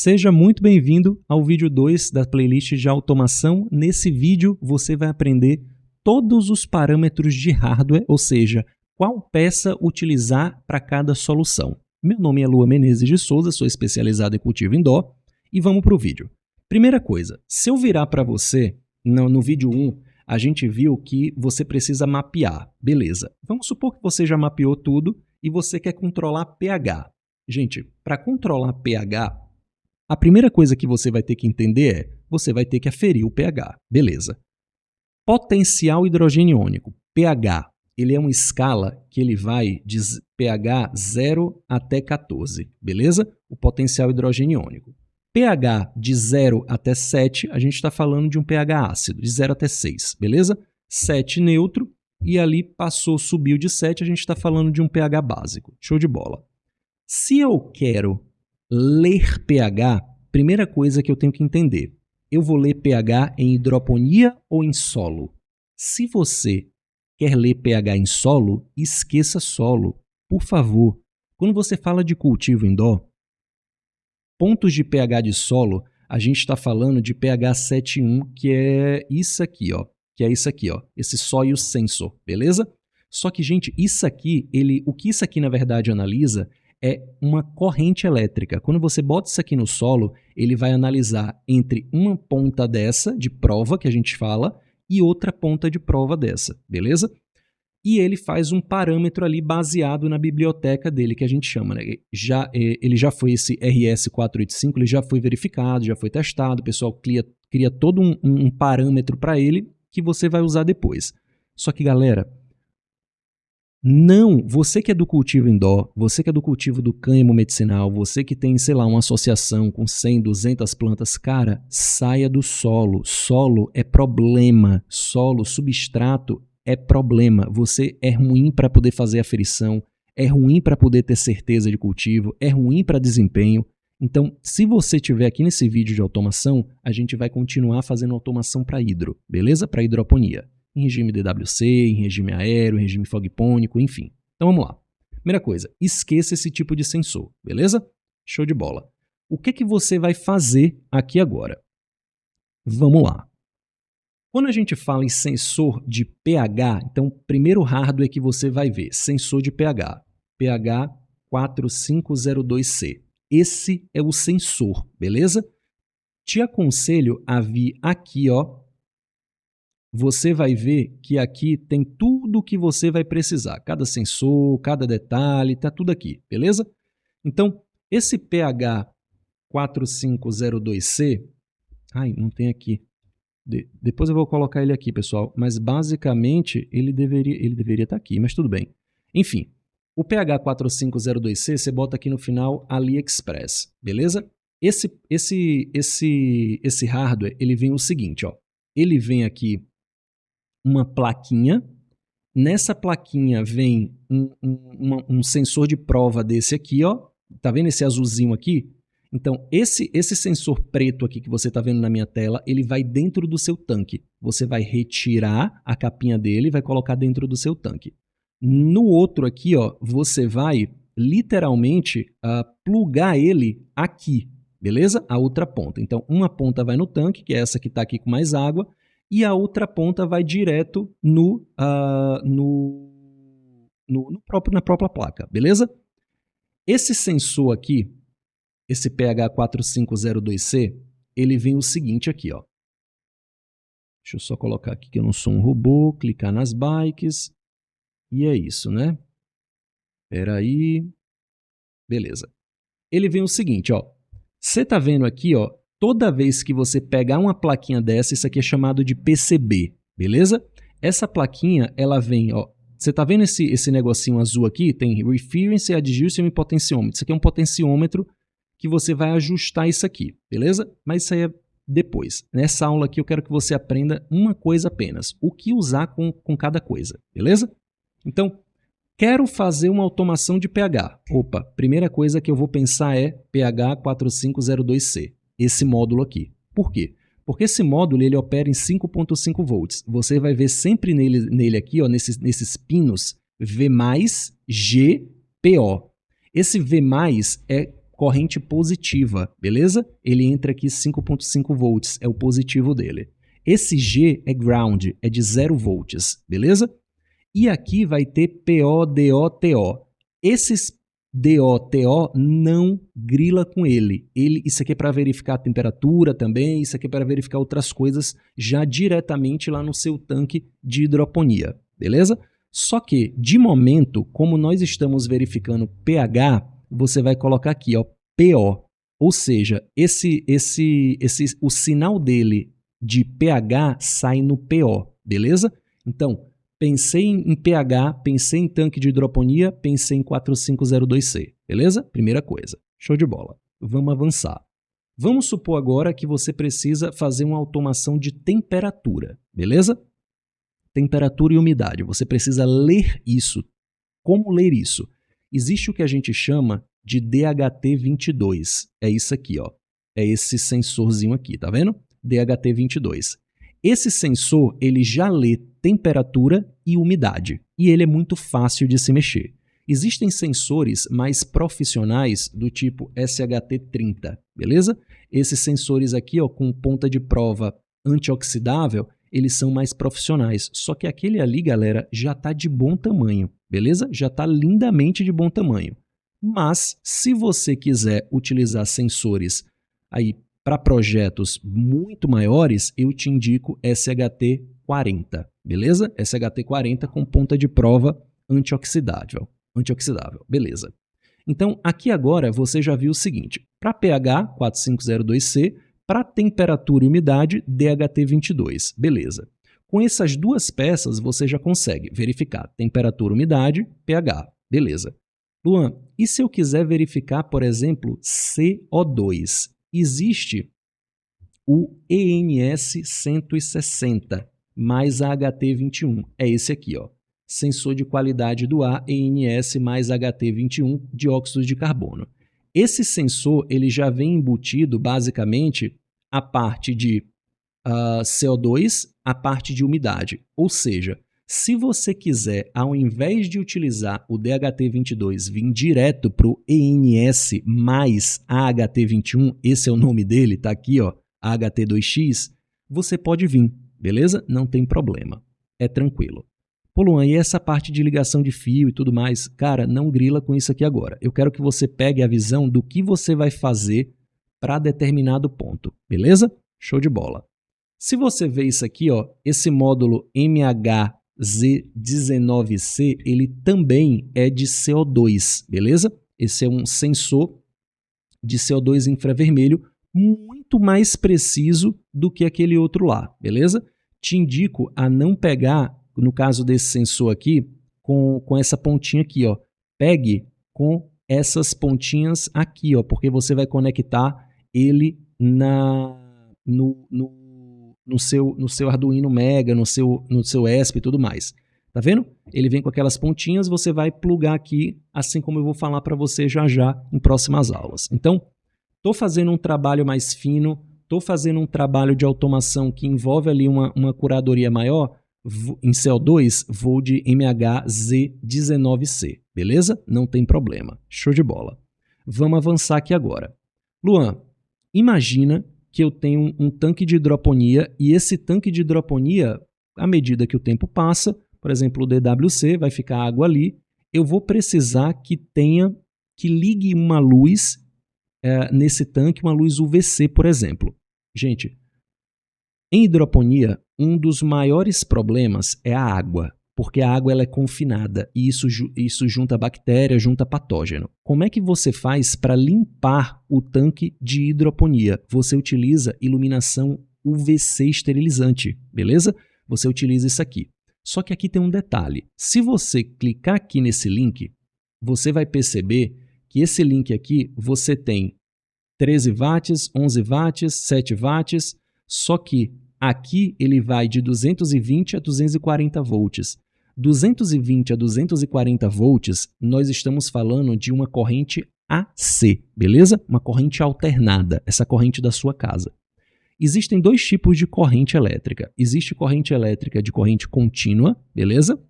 Seja muito bem-vindo ao vídeo 2 da playlist de automação. Nesse vídeo você vai aprender todos os parâmetros de hardware, ou seja, qual peça utilizar para cada solução. Meu nome é Lua Menezes de Souza, sou especializado em cultivo indoor e vamos para o vídeo. Primeira coisa, se eu virar para você, no vídeo 1, a gente viu que você precisa mapear. Beleza, vamos supor que você já mapeou tudo e você quer controlar pH. Gente, para controlar pH, a primeira coisa que você vai ter que entender é, você vai ter que aferir o pH, beleza. Potencial hidrogeniônico, pH, ele é uma escala que ele vai de pH 0 até 14, beleza? O potencial hidrogeniônico. pH de 0 até 7, a gente está falando de um pH ácido, de 0 até 6, beleza? 7 neutro, e ali subiu de 7, a gente está falando de um pH básico. Show de bola. Se eu quero ler pH, primeira coisa que eu tenho que entender, eu vou ler pH em hidroponia ou em solo? Se você quer ler pH em solo, esqueça solo, por favor. Quando você fala de cultivo indoor, pontos de pH de solo, a gente está falando de pH 7,1, que é isso aqui, ó, esse soil sensor, beleza? Só que, gente, isso aqui, o que isso aqui na verdade analisa é uma corrente elétrica. Quando você bota isso aqui no solo, ele vai analisar entre uma ponta dessa, de prova, que a gente fala, e outra ponta de prova dessa, beleza? E ele faz um parâmetro ali baseado na biblioteca dele, que a gente chama, né? Ele já foi esse RS485, ele já foi verificado, já foi testado, o pessoal cria todo um parâmetro para ele que você vai usar depois. Só que, galera, não, você que é do cultivo indoor, você que é do cultivo do cânhamo medicinal, você que tem, sei lá, uma associação com 100, 200 plantas, cara, saia do solo. Solo é problema, solo, substrato é problema. Você é ruim para poder fazer aferição, é ruim para poder ter certeza de cultivo, é ruim para desempenho. Então, se você estiver aqui nesse vídeo de automação, a gente vai continuar fazendo automação para hidro, beleza? Para hidroponia. Em regime DWC, em regime aéreo, em regime fogpônico, enfim. Então vamos lá. Primeira coisa, esqueça esse tipo de sensor, beleza? Show de bola. O que você vai fazer aqui agora? Vamos lá. Quando a gente fala em sensor de pH, então o primeiro hardware que você vai ver, sensor de pH, pH 4502C. Esse é o sensor, beleza? Te aconselho a vir aqui, ó. Você vai ver que aqui tem tudo o que você vai precisar. Cada sensor, cada detalhe, tá tudo aqui, beleza? Então, esse pH 4502C, não tem aqui. Depois eu vou colocar ele aqui, pessoal, mas basicamente ele deveria estar aqui, mas tudo bem. Enfim, o pH 4502C, você bota aqui no final AliExpress, beleza? Esse hardware, ele vem o seguinte, ó. Ele vem aqui uma plaquinha, nessa plaquinha vem um sensor de prova desse aqui, ó. Tá vendo esse azulzinho aqui? Então, esse sensor preto aqui que você está vendo na minha tela, ele vai dentro do seu tanque. Você vai retirar a capinha dele e vai colocar dentro do seu tanque. No outro aqui, ó, você vai literalmente plugar ele aqui, beleza? A outra ponta. Então, uma ponta vai no tanque, que é essa que está aqui com mais água, e a outra ponta vai direto na própria placa, beleza? Esse sensor aqui, esse pH 4502C, ele vem o seguinte aqui, ó. Deixa eu só colocar aqui que eu não sou um robô, clicar nas bikes, e é isso, né? Espera aí. Beleza. Ele vem o seguinte, ó. Você tá vendo aqui, ó, toda vez que você pegar uma plaquinha dessa, isso aqui é chamado de PCB, beleza? Essa plaquinha, ela vem, ó, você tá vendo esse negocinho azul aqui? Tem Reference, Adjustment e Potenciômetro. Isso aqui é um potenciômetro que você vai ajustar isso aqui, beleza? Mas isso aí é depois. Nessa aula aqui eu quero que você aprenda uma coisa apenas, o que usar com cada coisa, beleza? Então, quero fazer uma automação de pH. Opa, primeira coisa que eu vou pensar é pH 4502C, esse módulo aqui. Por quê? Porque esse módulo ele opera em 5.5 volts. Você vai ver sempre nele aqui, ó, nesses pinos, V+, G, PO. Esse V+, é corrente positiva, beleza? Ele entra aqui 5.5 volts, é o positivo dele. Esse G é ground, é de 0 volts, beleza? E aqui vai ter PO, DO, TO. Esses DO, TO não grila com ele. Isso aqui é para verificar a temperatura também, isso aqui é para verificar outras coisas já diretamente lá no seu tanque de hidroponia, beleza? Só que, de momento, como nós estamos verificando pH, você vai colocar aqui, ó, PO. Ou seja, o sinal dele de pH sai no PO, beleza? Então, pensei em pH, pensei em tanque de hidroponia, pensei em 4502C, beleza? Primeira coisa. Show de bola. Vamos avançar. Vamos supor agora que você precisa fazer uma automação de temperatura, beleza? Temperatura e umidade. Você precisa ler isso. Como ler isso? Existe o que a gente chama de DHT22. É isso aqui, ó. É esse sensorzinho aqui, tá vendo? DHT22. Esse sensor, ele já lê temperatura e umidade, e ele é muito fácil de se mexer. Existem sensores mais profissionais do tipo SHT30, beleza? Esses sensores aqui, ó, com ponta de prova antioxidável, eles são mais profissionais. Só que aquele ali, galera, já está de bom tamanho, beleza? Já está lindamente de bom tamanho. Mas, se você quiser utilizar sensores aí para projetos muito maiores, eu te indico SHT40, beleza? SHT40 com ponta de prova antioxidável, beleza. Então, aqui agora você já viu o seguinte, para pH 4502C, para temperatura e umidade, DHT22, beleza. Com essas duas peças, você já consegue verificar temperatura, umidade, pH, beleza. Luan, e se eu quiser verificar, por exemplo, CO2? Existe o ENS 160 mais a HT21, é esse aqui, ó. Sensor de qualidade do ar, ENS mais HT21, dióxido de carbono. Esse sensor ele já vem embutido, basicamente, a parte de CO2, a parte de umidade. Ou seja, se você quiser, ao invés de utilizar o DHT22, vir direto para o ENS mais AHT21, esse é o nome dele, tá aqui, ó, AHT2X, você pode vir, beleza? Não tem problema, é tranquilo. Pô, Luan, e essa parte de ligação de fio e tudo mais? Cara, não grila com isso aqui agora. Eu quero que você pegue a visão do que você vai fazer para determinado ponto, beleza? Show de bola. Se você vê isso aqui, ó, esse módulo MHZ19C, ele também é de CO2, beleza? Esse é um sensor de CO2 infravermelho muito mais preciso do que aquele outro lá, beleza? Te indico a não pegar, no caso desse sensor aqui, com essa pontinha aqui, ó. Pegue com essas pontinhas aqui, ó, porque você vai conectar ele no seu Arduino Mega, no seu ESP e tudo mais. Tá vendo? Ele vem com aquelas pontinhas, você vai plugar aqui, assim como eu vou falar para você já em próximas aulas. Então, estou fazendo um trabalho mais fino, estou fazendo um trabalho de automação que envolve ali uma curadoria maior, em CO2, vou de MHZ19C, beleza? Não tem problema. Show de bola. Vamos avançar aqui agora. Luan, imagina que eu tenho um tanque de hidroponia e esse tanque de hidroponia, à medida que o tempo passa, por exemplo, o DWC, vai ficar água ali, eu vou precisar que ligue uma luz nesse tanque, uma luz UVC, por exemplo. Gente, em hidroponia, um dos maiores problemas é a água, porque a água ela é confinada e isso junta bactéria, junta patógeno. Como é que você faz para limpar o tanque de hidroponia? Você utiliza iluminação UVC esterilizante, beleza? Você utiliza isso aqui. Só que aqui tem um detalhe. Se você clicar aqui nesse link, você vai perceber que esse link aqui você tem 13 watts, 11 watts, 7 watts, só que aqui ele vai de 220 a 240 volts. 220 a 240 volts, nós estamos falando de uma corrente AC, beleza? Uma corrente alternada, essa corrente da sua casa. Existem dois tipos de corrente elétrica. Existe corrente elétrica de corrente contínua, beleza?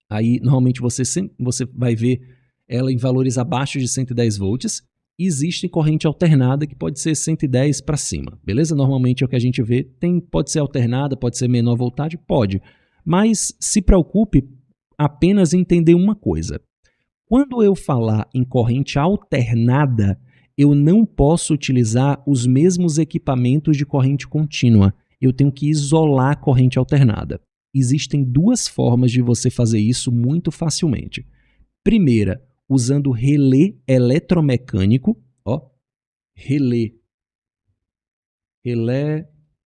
Aí, normalmente, você vai ver ela em valores abaixo de 110 volts. existe corrente alternada que pode ser 110 para cima, beleza? Normalmente é o que a gente vê, pode ser alternada, pode ser menor voltagem, pode. Mas se preocupe apenas em entender uma coisa. Quando eu falar em corrente alternada, eu não posso utilizar os mesmos equipamentos de corrente contínua. Eu tenho que isolar a corrente alternada. Existem duas formas de você fazer isso muito facilmente. Primeira, usando relé eletromecânico, ó, relé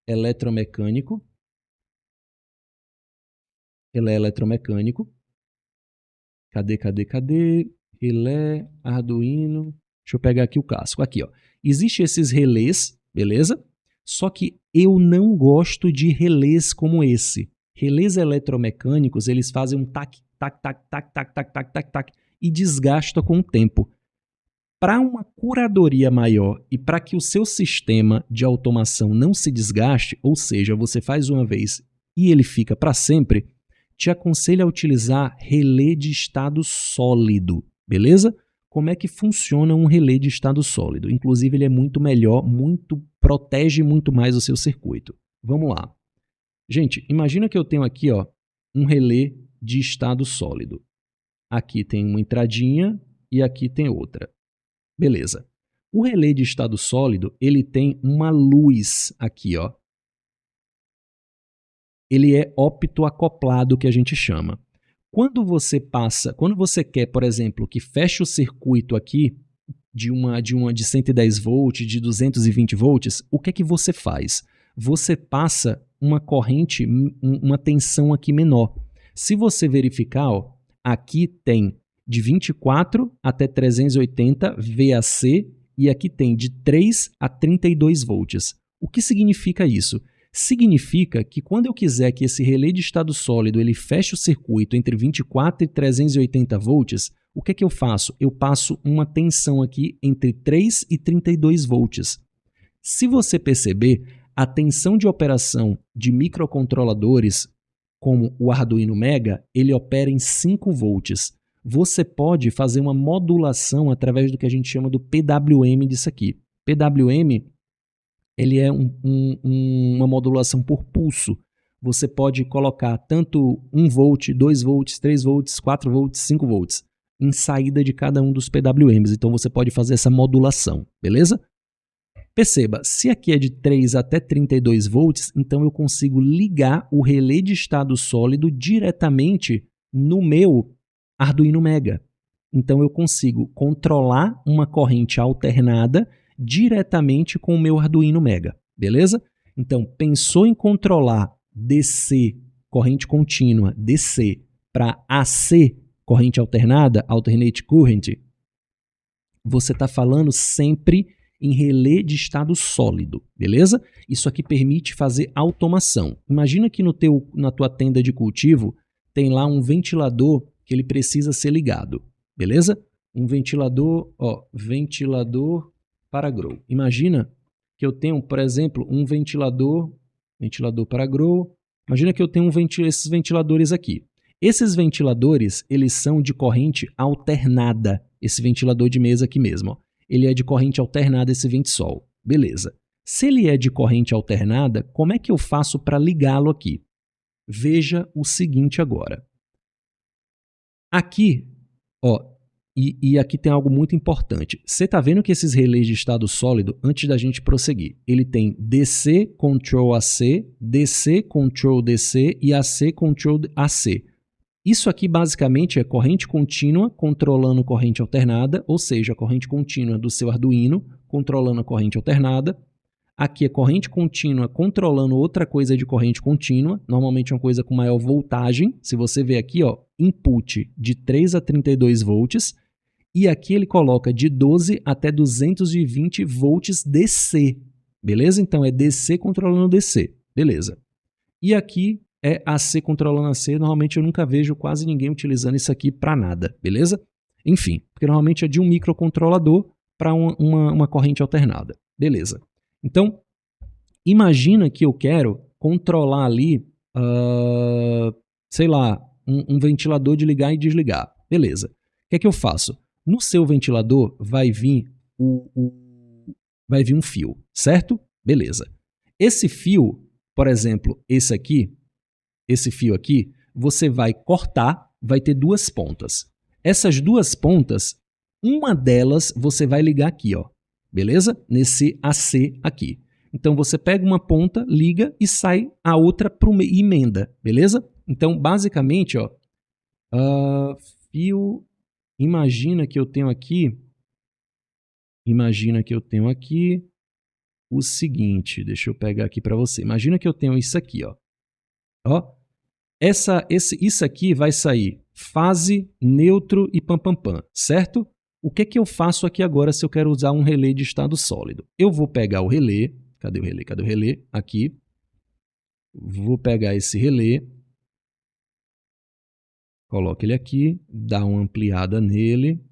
eletromecânico, cadê? Relé, Arduino, deixa eu pegar aqui o casco, aqui ó. Existem esses relés, beleza? Só que eu não gosto de relés como esse. Relés eletromecânicos, eles fazem um tac, tac, tac, tac, tac, tac, tac, tac, tac, e desgasta com o tempo. Para uma curadoria maior e para que o seu sistema de automação não se desgaste, ou seja, você faz uma vez e ele fica para sempre, te aconselho a utilizar relé de estado sólido, beleza? Como é que funciona um relé de estado sólido? Inclusive, ele é muito melhor, protege muito mais o seu circuito. Vamos lá. Gente, imagina que eu tenho aqui ó, um relé de estado sólido. Aqui tem uma entradinha e aqui tem outra. Beleza. O relé de estado sólido, ele tem uma luz aqui, ó. Ele é optoacoplado, que a gente chama. Quando você quer, por exemplo, que feche o circuito aqui de 110 volts, de 220 volts, o que é que você faz? Você passa uma corrente, uma tensão aqui menor. Se você verificar, ó, aqui tem de 24 até 380 VAC e aqui tem de 3 a 32 volts. O que significa isso? Significa que quando eu quiser que esse relé de estado sólido ele feche o circuito entre 24 e 380 volts, o que é que eu faço? Eu passo uma tensão aqui entre 3 e 32 volts. Se você perceber, a tensão de operação de microcontroladores, como o Arduino Mega, ele opera em 5 volts. Você pode fazer uma modulação através do que a gente chama do PWM disso aqui. PWM ele é uma modulação por pulso. Você pode colocar tanto 1 volt, 2 volts, 3 volts, 4 volts, 5 volts em saída de cada um dos PWMs. Então você pode fazer essa modulação, beleza? Perceba, se aqui é de 3 até 32 volts, então eu consigo ligar o relé de estado sólido diretamente no meu Arduino Mega. Então eu consigo controlar uma corrente alternada diretamente com o meu Arduino Mega, beleza? Então, pensou em controlar DC, corrente contínua, DC, para AC, corrente alternada, alternate current, você está falando sempre em relé de estado sólido, beleza? Isso aqui permite fazer automação. Imagina que na tua tenda de cultivo tem lá um ventilador que ele precisa ser ligado, beleza? Um ventilador, ó, ventilador para grow. Imagina que eu tenho, por exemplo, um ventilador para grow. Imagina que eu tenho esses ventiladores aqui. Esses ventiladores, eles são de corrente alternada. Esse ventilador de mesa aqui mesmo, ó, ele é de corrente alternada, esse vente-sol. Beleza. Se ele é de corrente alternada, como é que eu faço para ligá-lo aqui? Veja o seguinte agora. Aqui, ó, e aqui tem algo muito importante. Você está vendo que esses relés de estado sólido, antes da gente prosseguir, ele tem DC Control AC, DC Control DC e AC Control AC. Isso aqui basicamente é corrente contínua controlando corrente alternada, ou seja, a corrente contínua do seu Arduino controlando a corrente alternada. Aqui é corrente contínua controlando outra coisa de corrente contínua, normalmente uma coisa com maior voltagem. Se você ver aqui, ó, input de 3 a 32 volts, e aqui ele coloca de 12 até 220 volts DC, beleza? Então é DC controlando DC, beleza. E aqui é AC controlando AC, normalmente eu nunca vejo quase ninguém utilizando isso aqui para nada, beleza? Enfim, porque normalmente é de um microcontrolador para uma corrente alternada, beleza. Então, imagina que eu quero controlar ali, sei lá, um ventilador de ligar e desligar. Beleza. O que é que eu faço? No seu ventilador vai vir vai vir um fio, certo? Beleza. Esse fio, por exemplo, esse fio aqui, você vai cortar, vai ter duas pontas. Essas duas pontas, uma delas você vai ligar aqui, ó, beleza? Nesse AC aqui. Então, você pega uma ponta, liga e sai a outra para emenda, beleza? Então, basicamente, ó, fio, imagina que eu tenho aqui o seguinte, deixa eu pegar aqui para você. Imagina que eu tenho isso aqui, ó. Ó, isso aqui vai sair fase, neutro e pam, certo? O que eu faço aqui agora se eu quero usar um relé de estado sólido? Eu vou pegar o relé, cadê o relé? Cadê o relé? Aqui. Vou pegar esse relé, coloco ele aqui, dá uma ampliada nele,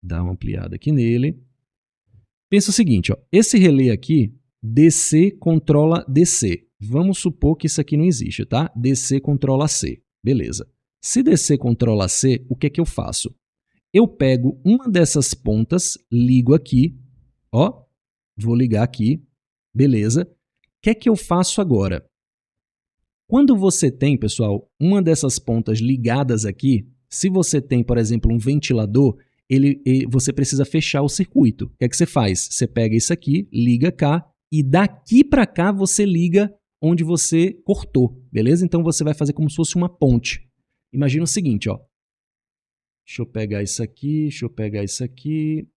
dá uma ampliada aqui nele. Pensa o seguinte, ó, esse relé aqui, DC controla DC. Vamos supor que isso aqui não existe, tá? DC controla C. Beleza. Se DC controla C, o que eu faço? Eu pego uma dessas pontas, ligo aqui, ó, vou ligar aqui, beleza. O que eu faço agora? Quando você tem, pessoal, uma dessas pontas ligadas aqui, se você tem, por exemplo, um ventilador, você precisa fechar o circuito. O que você faz? Você pega isso aqui, liga cá, e daqui para cá você liga onde você cortou, beleza? Então você vai fazer como se fosse uma ponte. Imagina o seguinte, ó. Deixa eu pegar isso aqui,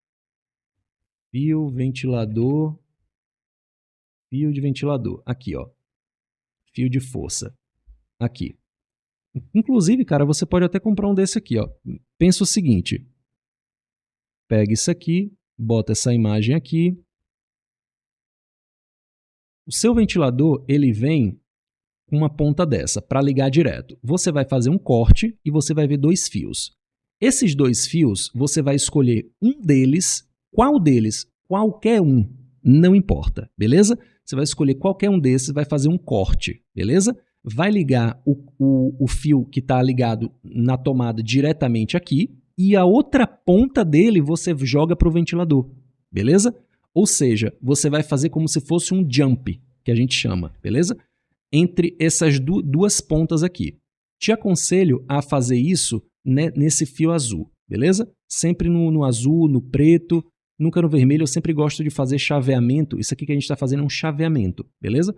Fio, ventilador, fio de ventilador. Aqui, ó. Fio de força. Aqui. Inclusive, cara, você pode até comprar um desse aqui, ó. Pensa o seguinte. Pega isso aqui, bota essa imagem aqui. O seu ventilador, ele vem com uma ponta dessa, para ligar direto. Você vai fazer um corte e você vai ver dois fios. Esses dois fios, você vai escolher um deles. Qual deles? Qualquer um. Não importa, beleza? Você vai escolher qualquer um desses, vai fazer um corte, beleza? Vai ligar o fio que está ligado na tomada diretamente aqui e a outra ponta dele você joga para o ventilador, beleza? Ou seja, você vai fazer como se fosse um jump, que a gente chama, beleza? Entre essas duas pontas aqui. Te aconselho a fazer isso, né, nesse fio azul, beleza? Sempre no azul, no preto, nunca no vermelho. Eu sempre gosto de fazer chaveamento. Isso aqui que a gente está fazendo é um chaveamento, beleza?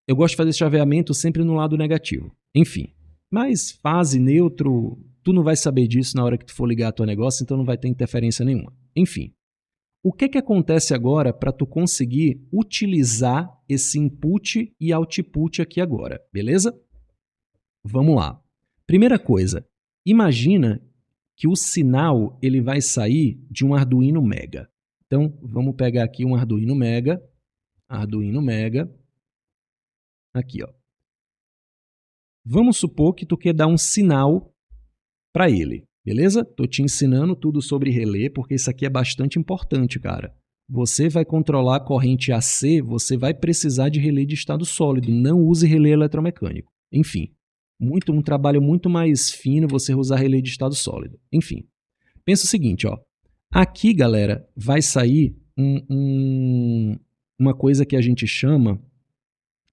Eu gosto de fazer chaveamento sempre no lado negativo. Enfim, mas fase, neutro, tu não vai saber disso na hora que tu for ligar a tua negócio, então não vai ter interferência nenhuma. Enfim, o que acontece agora para tu conseguir utilizar esse input e output aqui agora, beleza? Vamos lá. Primeira coisa, imagina que o sinal ele vai sair de um Arduino Mega. Então, vamos pegar aqui um Arduino Mega, aqui, ó. Vamos supor que tu quer dar um sinal para ele, beleza? Estou te ensinando tudo sobre relé, porque isso aqui é bastante importante, cara. Você vai controlar a corrente AC, você vai precisar de relé de estado sólido, não use relé eletromecânico. Enfim, um trabalho muito mais fino você usar relé de estado sólido. Enfim, pensa o seguinte, ó. Aqui, galera, vai sair uma coisa que a gente chama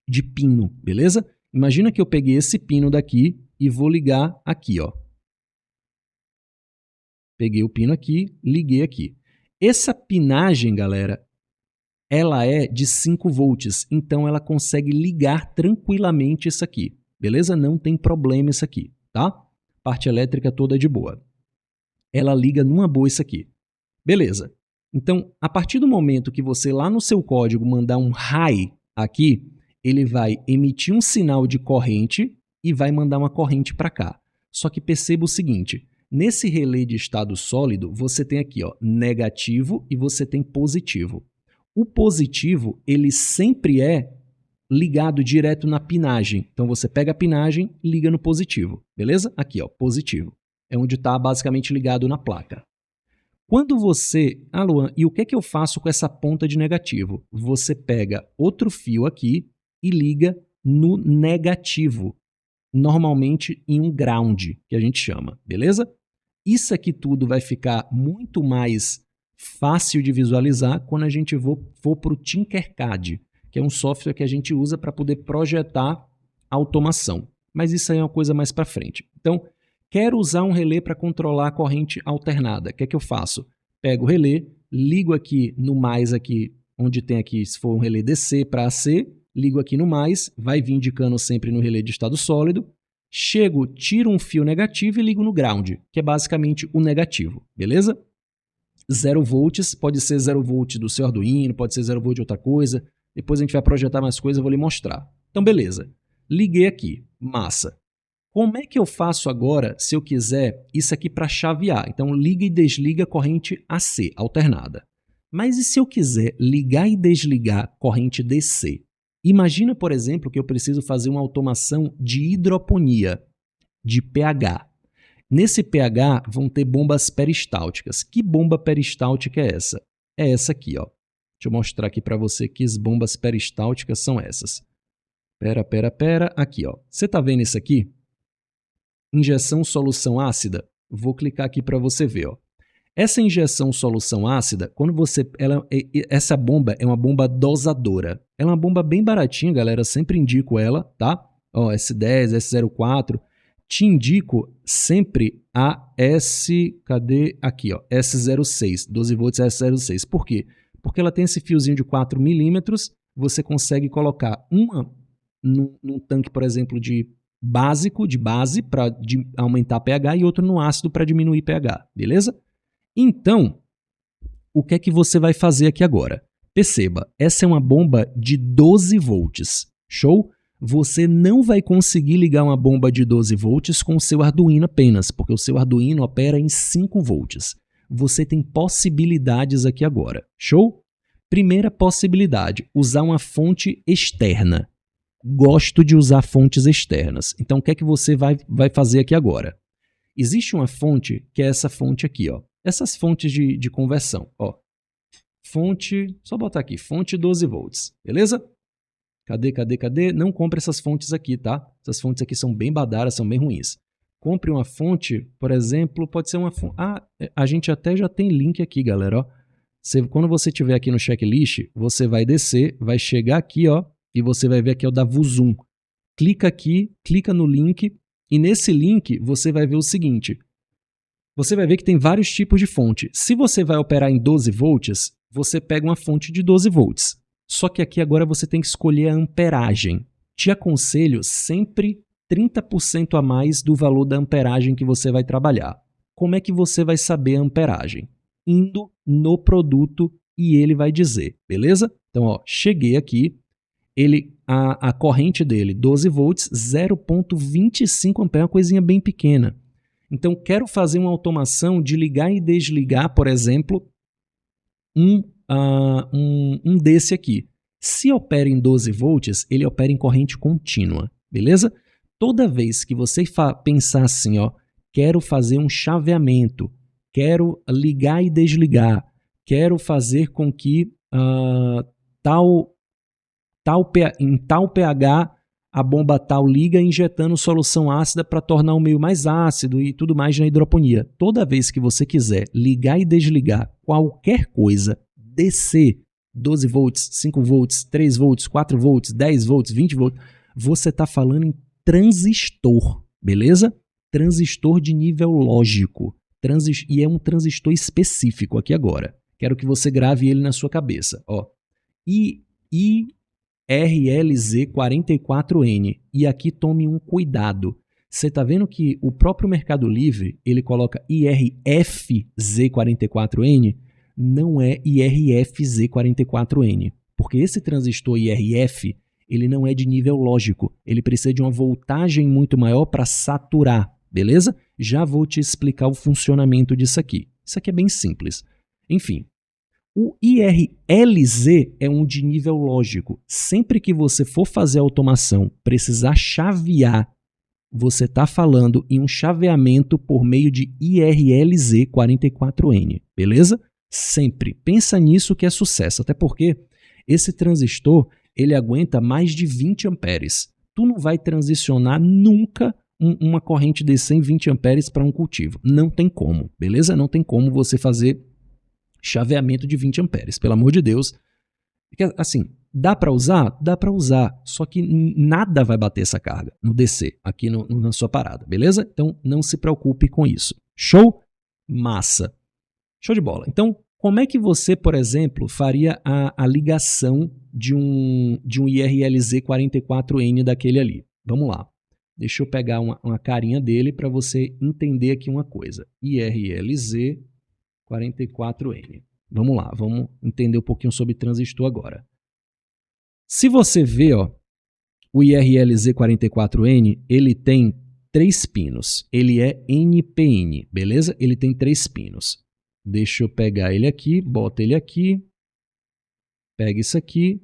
de pino, beleza? Imagina que eu peguei esse pino daqui e vou ligar aqui, ó. Peguei o pino aqui, liguei aqui. Essa pinagem, galera, ela é de 5 volts, então ela consegue ligar tranquilamente isso aqui, beleza? Não tem problema isso aqui, tá? Parte elétrica toda de boa. Ela liga numa boa isso aqui. Beleza. Então, a partir do momento que você lá no seu código mandar um high aqui, ele vai emitir um sinal de corrente e vai mandar uma corrente para cá. Só que perceba o seguinte, nesse relé de estado sólido, você tem aqui, ó, negativo e você tem positivo. O positivo, ele sempre é ligado direto na pinagem. Então, você pega a pinagem e liga no positivo, beleza? Aqui, ó, positivo. É onde está basicamente ligado na placa. Quando você... Ah, Luan, e o que eu faço com essa ponta de negativo? Você pega outro fio aqui e liga no negativo. Normalmente em um ground, que a gente chama, beleza? Isso aqui tudo vai ficar muito mais fácil de visualizar quando a gente for para o Tinkercad, que é um software que a gente usa para poder projetar automação. Mas isso aí é uma coisa mais para frente. Então, quero usar um relé para controlar a corrente alternada. O que é que eu faço? Pego o relé, ligo aqui no mais aqui, onde tem aqui, se for um relé DC para AC, ligo aqui no mais, vai vir indicando sempre no relé de estado sólido. Chego, tiro um fio negativo e ligo no ground, que é basicamente o negativo, beleza? 0 volts, pode ser 0 volts do seu Arduino, pode ser 0 volts de outra coisa. Depois a gente vai projetar mais coisas, eu vou lhe mostrar. Então, beleza. Liguei aqui, massa. Como é que eu faço agora se eu quiser isso aqui para chavear? Então, liga e desliga a corrente AC, alternada. Mas e se eu quiser ligar e desligar corrente DC? Imagina, por exemplo, que eu preciso fazer uma automação de hidroponia, de pH. Nesse pH vão ter bombas peristálticas. Que bomba peristáltica é essa? É essa aqui, ó. Deixa eu mostrar aqui para você que as bombas peristálticas são essas. Pera. Aqui, ó. Você está vendo isso aqui? Injeção solução ácida. Vou clicar aqui para você ver, ó. Essa injeção solução ácida, quando essa bomba é uma bomba dosadora. Ela é uma bomba bem baratinha, galera. Eu sempre indico ela, tá? Ó, S10, S04. Te indico sempre a cadê? Aqui, ó, S06, 12 volts S06. Por quê? Porque ela tem esse fiozinho de 4 milímetros. Você consegue colocar uma num tanque, por exemplo, de base para aumentar pH e outro no ácido para diminuir pH, beleza? Então, o que é que você vai fazer aqui agora? Perceba, essa é uma bomba de 12 volts, show? Você não vai conseguir ligar uma bomba de 12 volts com o seu Arduino apenas, porque o seu Arduino opera em 5 volts. Você tem possibilidades aqui agora, show? Primeira possibilidade, usar uma fonte externa. Gosto de usar fontes externas. Então, o que é que você vai fazer aqui agora? Existe uma fonte que é essa fonte aqui, ó. Essas fontes de conversão, ó. Fonte, só botar aqui, fonte 12 volts, beleza? Cadê? Não compre essas fontes aqui, tá? Essas fontes aqui são bem badaras, são bem ruins. Compre uma fonte, por exemplo, pode ser uma fonte... Ah, a gente até já tem link aqui, galera, ó. Quando você estiver aqui no checklist, você vai descer, vai chegar aqui, ó, e você vai ver aqui o da Vuzum. Clica aqui, clica no link, e nesse link você vai ver o seguinte. Você vai ver que tem vários tipos de fonte. Se você vai operar em 12 volts, você pega uma fonte de 12 volts. Só que aqui agora você tem que escolher a amperagem. Te aconselho sempre 30% a mais do valor da amperagem que você vai trabalhar. Como é que você vai saber a amperagem? Indo no produto e ele vai dizer, beleza? Então, ó, cheguei aqui, a corrente dele, 12 volts, 0,25 amperes, uma coisinha bem pequena. Então, quero fazer uma automação de ligar e desligar, por exemplo, um desse aqui. Se opera em 12 volts, ele opera em corrente contínua, beleza? Toda vez que você pensar assim, ó, quero fazer um chaveamento, quero ligar e desligar, quero fazer com que em tal pH a bomba tal liga injetando solução ácida para tornar o meio mais ácido e tudo mais na hidroponia. Toda vez que você quiser ligar e desligar qualquer coisa, DC, 12 volts, 5 volts, 3 volts, 4 volts, 10 volts, 20 volts, você está falando em transistor, beleza? Transistor de nível lógico. E é um transistor específico aqui agora. Quero que você grave ele na sua cabeça. Ó. IRLZ44N. E aqui tome um cuidado. Você está vendo que o próprio Mercado Livre, ele coloca IRFZ44N, não é IRFZ44N. Porque esse transistor IRF, ele não é de nível lógico. Ele precisa de uma voltagem muito maior para saturar, beleza? Já vou te explicar o funcionamento disso aqui. Isso aqui é bem simples. Enfim, o IRLZ é um de nível lógico. Sempre que você for fazer automação, precisar chavear, você está falando em um chaveamento por meio de IRLZ44N, beleza? Sempre. Pensa nisso que é sucesso, até porque esse transistor, ele aguenta mais de 20 amperes. Tu não vai transicionar nunca uma corrente de 120 amperes para um cultivo. Não tem como, beleza? Não tem como você fazer Chaveamento de 20 amperes, pelo amor de Deus. Assim, dá para usar? Dá para usar, só que nada vai bater essa carga no DC, aqui na sua parada, beleza? Então, não se preocupe com isso. Show? Massa. Show de bola. Então, como é que você, por exemplo, faria a ligação de um IRLZ 44N daquele ali? Vamos lá. Deixa eu pegar uma carinha dele para você entender aqui uma coisa. IRLZ 44N. Vamos lá, vamos entender um pouquinho sobre transistor agora. Se você vê, ó, o IRLZ 44N, ele tem 3 pinos. Ele é NPN, beleza? Ele tem 3 pinos. Deixa eu pegar ele aqui, bota ele aqui, pega isso aqui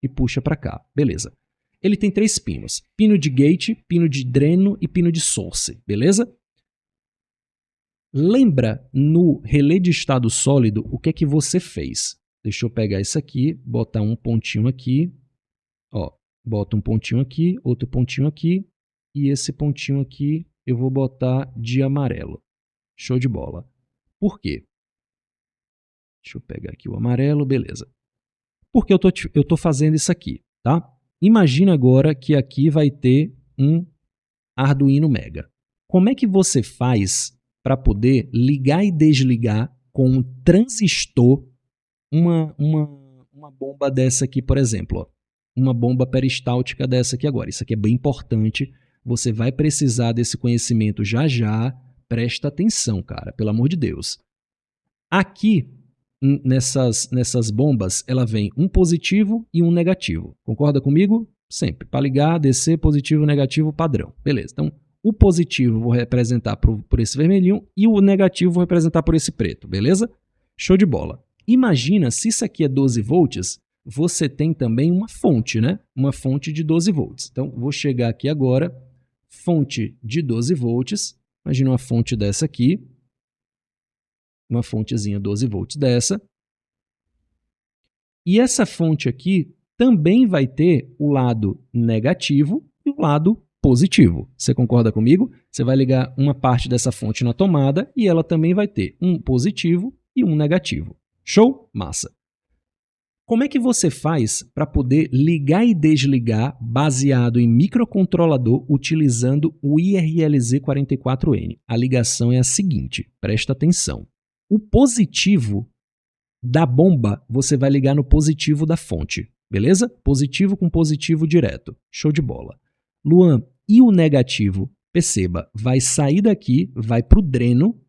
e puxa para cá, beleza? Ele tem 3 pinos, pino de gate, pino de dreno e pino de source, beleza? Lembra no relé de estado sólido o que é que você fez? Deixa eu pegar isso aqui, botar um pontinho aqui, ó, bota um pontinho aqui, outro pontinho aqui e esse pontinho aqui eu vou botar de amarelo. Show de bola. Por quê? Deixa eu pegar aqui o amarelo, beleza. Por que eu tô fazendo isso aqui, tá? Imagina agora que aqui vai ter um Arduino Mega. Como é que você faz para poder ligar e desligar com um transistor uma bomba dessa aqui, por exemplo? Ó, uma bomba peristáltica dessa aqui agora. Isso aqui é bem importante. Você vai precisar desse conhecimento já já. Presta atenção, cara, pelo amor de Deus. Aqui, nessas bombas, ela vem um positivo e um negativo. Concorda comigo? Sempre. Para ligar, DC, positivo, negativo, padrão. Beleza. Então, o positivo vou representar por esse vermelhinho e o negativo vou representar por esse preto. Beleza? Show de bola. Imagina, se isso aqui é 12 volts, você tem também uma fonte, né? Uma fonte de 12 volts. Então, vou chegar aqui agora, fonte de 12 volts. Imagina uma fonte dessa aqui, uma fontezinha 12 volts dessa. E essa fonte aqui também vai ter o lado negativo e o lado positivo. Você concorda comigo? Você vai ligar uma parte dessa fonte na tomada e ela também vai ter um positivo e um negativo. Show? Massa. Como é que você faz para poder ligar e desligar baseado em microcontrolador utilizando o IRLZ 44N? A ligação é a seguinte, presta atenção. O positivo da bomba você vai ligar no positivo da fonte, beleza? Positivo com positivo direto. Show de bola. Luan, e o negativo? Perceba, vai sair daqui, vai para o dreno.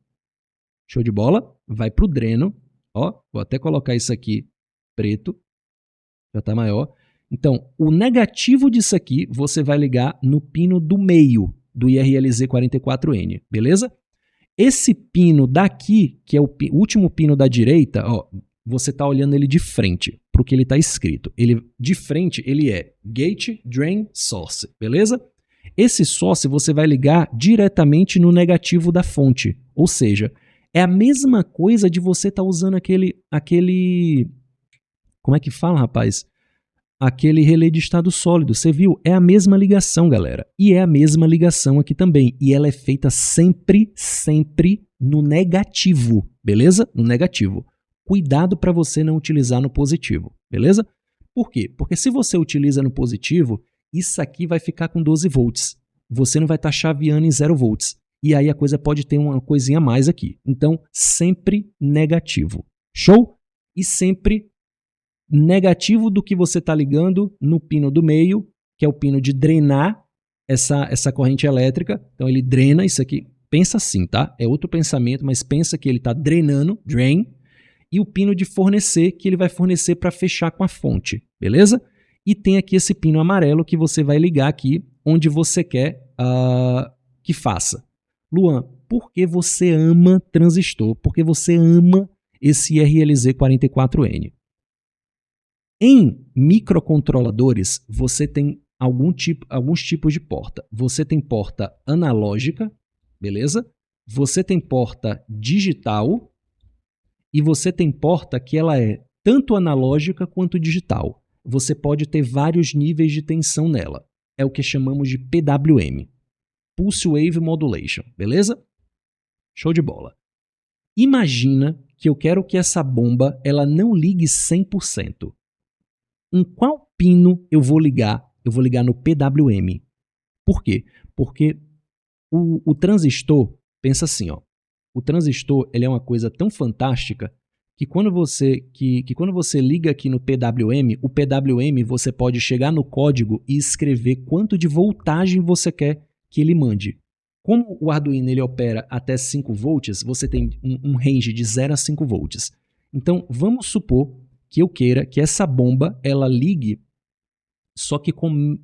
Show de bola? Vai para o dreno. Ó, vou até colocar isso aqui preto, já está maior. Então, o negativo disso aqui você vai ligar no pino do meio do IRLZ 44N, beleza? Esse pino daqui, que é o último pino da direita, ó, você está olhando ele de frente para o que ele está escrito. Ele, de frente ele é Gate, Drain, Source, beleza? Esse source você vai ligar diretamente no negativo da fonte, ou seja, é a mesma coisa de você estar usando aquele como é que fala, rapaz? Aquele relé de estado sólido, você viu? É a mesma ligação, galera. E é a mesma ligação aqui também. E ela é feita sempre no negativo, beleza? No negativo. Cuidado para você não utilizar no positivo, beleza? Por quê? Porque se você utiliza no positivo, isso aqui vai ficar com 12 volts. Você não vai estar chaveando em 0 volts. E aí a coisa pode ter uma coisinha a mais aqui. Então, sempre negativo. Show? E sempre negativo do que você está ligando no pino do meio, que é o pino de drenar essa corrente elétrica. Então ele drena isso aqui. Pensa assim, tá? É outro pensamento, mas pensa que ele está drenando, drain, e o pino de fornecer, que ele vai fornecer para fechar com a fonte, beleza? E tem aqui esse pino amarelo que você vai ligar aqui onde você quer que faça. Luan, por que você ama transistor? Por que você ama esse IRLZ 44N? Em microcontroladores, você tem alguns tipos de porta. Você tem porta analógica, beleza? Você tem porta digital e você tem porta que ela é tanto analógica quanto digital. Você pode ter vários níveis de tensão nela. É o que chamamos de PWM, Pulse Wave Modulation, beleza? Show de bola. Imagina que eu quero que essa bomba ela não ligue 100%. Em qual pino eu vou ligar? Eu vou ligar no PWM. Por quê? Porque o transistor, pensa assim, ó, o transistor ele é uma coisa tão fantástica que quando você liga aqui no PWM, o PWM você pode chegar no código e escrever quanto de voltagem você quer que ele mande. Como o Arduino ele opera até 5 volts, você tem um range de 0 a 5 volts. Então, vamos supor que eu queira que essa bomba ela ligue só que com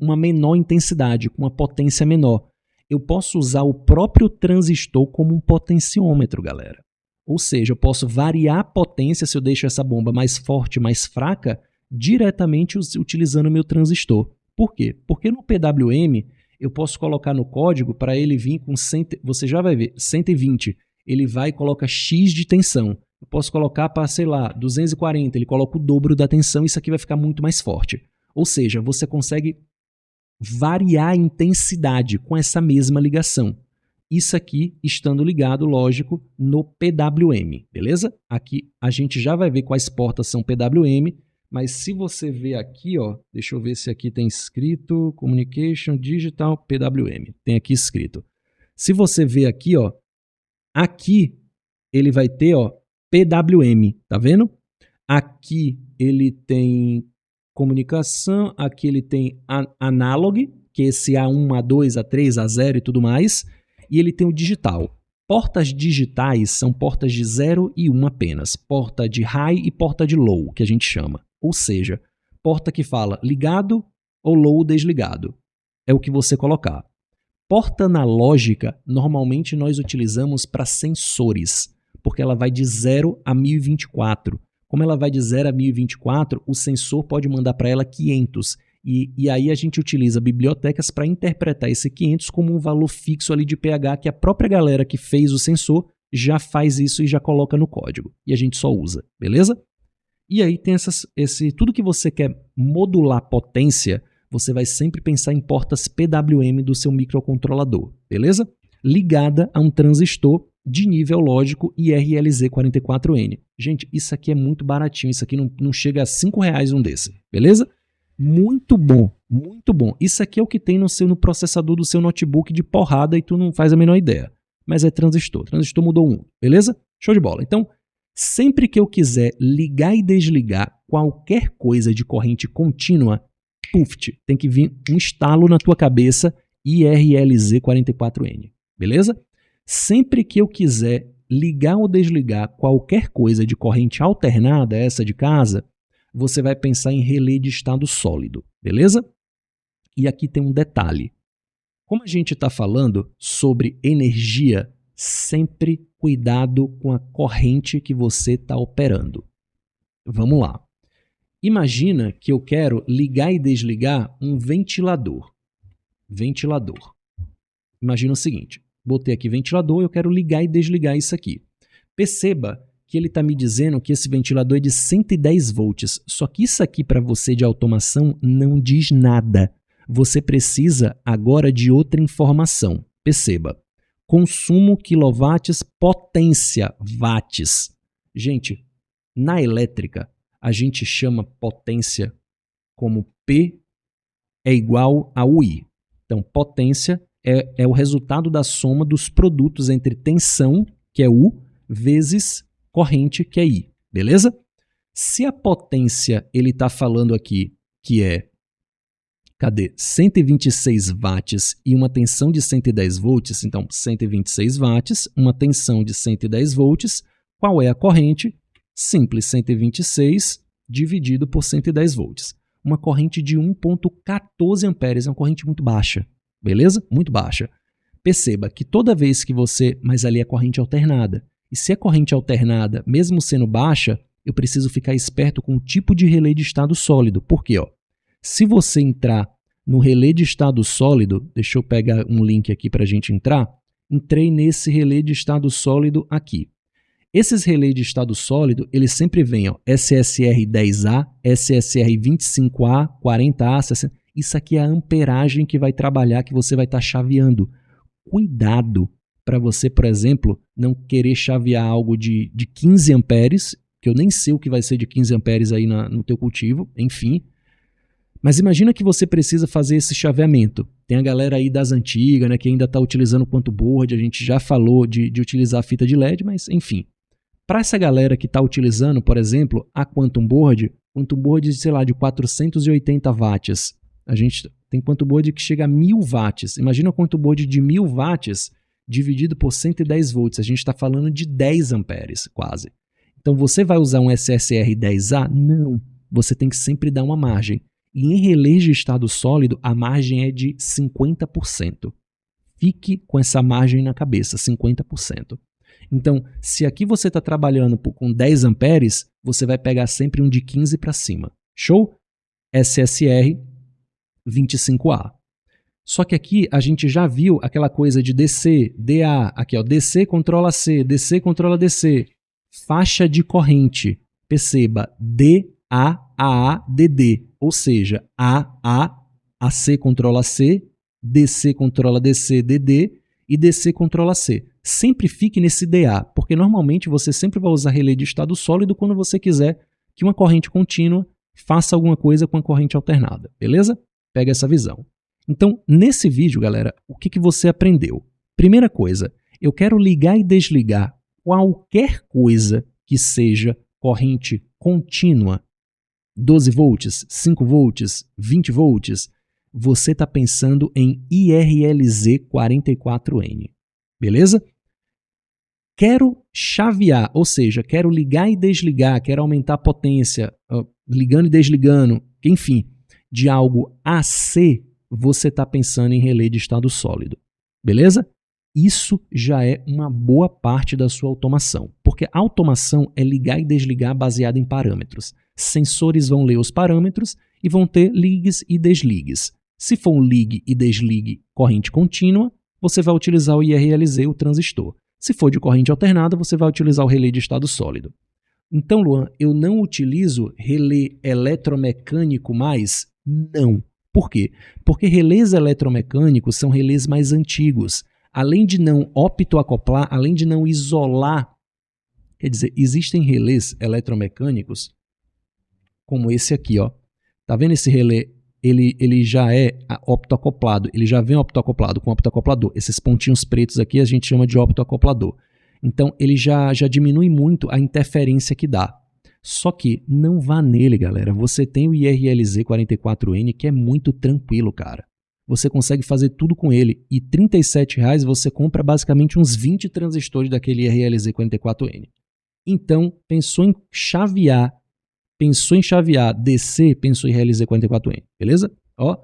uma menor intensidade, com uma potência menor. Eu posso usar o próprio transistor como um potenciômetro, galera. Ou seja, eu posso variar a potência se eu deixo essa bomba mais forte, mais fraca, diretamente utilizando o meu transistor. Por quê? Porque no PWM eu posso colocar no código para ele vir com 100, você já vai ver, 120. Ele vai e coloca X de tensão. Eu posso colocar para, sei lá, 240, ele coloca o dobro da tensão e isso aqui vai ficar muito mais forte. Ou seja, você consegue variar a intensidade com essa mesma ligação. Isso aqui estando ligado, lógico, no PWM, beleza? Aqui a gente já vai ver quais portas são PWM, mas se você ver aqui, ó, deixa eu ver se aqui tem escrito Communication Digital PWM. Tem aqui escrito. Se você ver aqui, ó, aqui ele vai ter, ó, PWM, tá vendo? Aqui ele tem comunicação, aqui ele tem analog, que é esse A1, A2, A3, A0 e tudo mais, e ele tem o digital. Portas digitais são portas de 0 e 1 apenas, porta de high e porta de low, que a gente chama. Ou seja, porta que fala ligado ou low desligado, é o que você colocar. Porta analógica, normalmente nós utilizamos para sensores, porque ela vai de 0 a 1024. Como ela vai de 0 a 1024, o sensor pode mandar para ela 500. E aí a gente utiliza bibliotecas para interpretar esse 500 como um valor fixo ali de pH que a própria galera que fez o sensor já faz isso e já coloca no código. E a gente só usa, beleza? E aí tem tudo que você quer modular potência, você vai sempre pensar em portas PWM do seu microcontrolador, beleza? Ligada a um transistor de nível lógico IRLZ44N. Gente, isso aqui é muito baratinho, isso aqui não chega a R$5 um desse, beleza? Muito bom, muito bom. Isso aqui é o que tem no processador do seu notebook de porrada e tu não faz a menor ideia. Mas é transistor, transistor mudou um, beleza? Show de bola. Então, sempre que eu quiser ligar e desligar qualquer coisa de corrente contínua, puft, tem que vir um estalo na tua cabeça IRLZ44N, beleza? Sempre que eu quiser ligar ou desligar qualquer coisa de corrente alternada, essa de casa, você vai pensar em relé de estado sólido, beleza? E aqui tem um detalhe. Como a gente está falando sobre energia, sempre cuidado com a corrente que você está operando. Vamos lá. Imagina que eu quero ligar e desligar um ventilador. Ventilador. Imagina o seguinte. Botei aqui ventilador, eu quero ligar e desligar isso aqui. Perceba que ele está me dizendo que esse ventilador é de 110 volts. Só que isso aqui para você de automação não diz nada. Você precisa agora de outra informação. Perceba. Consumo quilowatts, potência watts. Gente, na elétrica, a gente chama potência como P é igual a UI. Então, potência é o resultado da soma dos produtos entre tensão, que é U, vezes corrente, que é I. Beleza? Se a potência ele está falando aqui que é 126 watts e uma tensão de 110 volts, então 126 watts, uma tensão de 110 volts, qual é a corrente? Simples, 126 dividido por 110 volts. Uma corrente de 1,14 amperes, é uma corrente muito baixa. Beleza? Muito baixa. Perceba que toda vez que você... Mas ali é corrente alternada. E se é corrente alternada, mesmo sendo baixa, eu preciso ficar esperto com o tipo de relé de estado sólido. Por quê? Se você entrar no relé de estado sólido, deixa eu pegar um link aqui para a gente entrar, entrei nesse relé de estado sólido aqui. Esses relés de estado sólido, eles sempre vêm SSR 10A, SSR 25A, 40A, 60... Isso aqui é a amperagem que vai trabalhar, que você vai estar chaveando. Cuidado para você, por exemplo, não querer chavear algo de 15 amperes, que eu nem sei o que vai ser de 15 amperes aí no teu cultivo, enfim. Mas imagina que você precisa fazer esse chaveamento. Tem a galera aí das antigas, né, que ainda está utilizando o quantum board, a gente já falou de utilizar a fita de LED, mas enfim. Para essa galera que está utilizando, por exemplo, a quantum board sei lá, de 480 watts. A gente tem quantum board que chega a 1000 watts. Imagina um quantum board de 1000 watts dividido por 110 volts. A gente está falando de 10 amperes, quase. Então você vai usar um SSR 10A? Não. Você tem que sempre dar uma margem. E em relés de estado sólido, a margem é de 50%. Fique com essa margem na cabeça, 50%. Então, se aqui você está trabalhando com 10 amperes, você vai pegar sempre um de 15 para cima. Show? SSR 25A. Só que aqui a gente já viu aquela coisa de DC, DA, aqui ó, DC controla C, DC controla DC. Faixa de corrente, perceba, DA, AA, DD, ou seja, AA, AC controla C, DC controla DC, DD e DC controla C. Sempre fique nesse DA, porque normalmente você sempre vai usar relé de estado sólido quando você quiser que uma corrente contínua faça alguma coisa com a corrente alternada, beleza? Pega essa visão. Então, nesse vídeo, galera, o que você aprendeu? Primeira coisa, eu quero ligar e desligar qualquer coisa que seja corrente contínua, 12 volts, 5 volts, 20 volts, você está pensando em IRLZ44N, beleza? Quero chavear, ou seja, quero ligar e desligar, quero aumentar a potência, ligando e desligando, enfim, de algo AC, você está pensando em relé de estado sólido, beleza? Isso já é uma boa parte da sua automação, porque a automação é ligar e desligar baseada em parâmetros. Sensores vão ler os parâmetros e vão ter ligues e desligues. Se for um ligue e desligue corrente contínua, você vai utilizar o IRLZ, o transistor. Se for de corrente alternada, você vai utilizar o relé de estado sólido. Então, Luan, eu não utilizo relé eletromecânico mais? Não. Por quê? Porque relés eletromecânicos são relés mais antigos. Além de não optoacoplar, além de não isolar, quer dizer, existem relés eletromecânicos como esse aqui, ó. Tá vendo esse relé? Ele já é optoacoplado, ele já vem optoacoplado com optoacoplador. Esses pontinhos pretos aqui a gente chama de optoacoplador. Então ele já diminui muito a interferência que dá. Só que não vá nele, galera. Você tem o IRLZ44N que é muito tranquilo, cara. Você consegue fazer tudo com ele. E R$ 37,00 você compra basicamente uns 20 transistores daquele IRLZ44N. Então, pensou em chavear DC, pensou em IRLZ44N, beleza? Ó,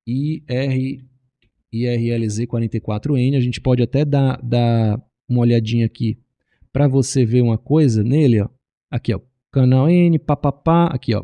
IRLZ44N, a gente pode até dar uma olhadinha aqui para você ver uma coisa nele, ó. Aqui, ó, canal N, papapá, aqui, ó.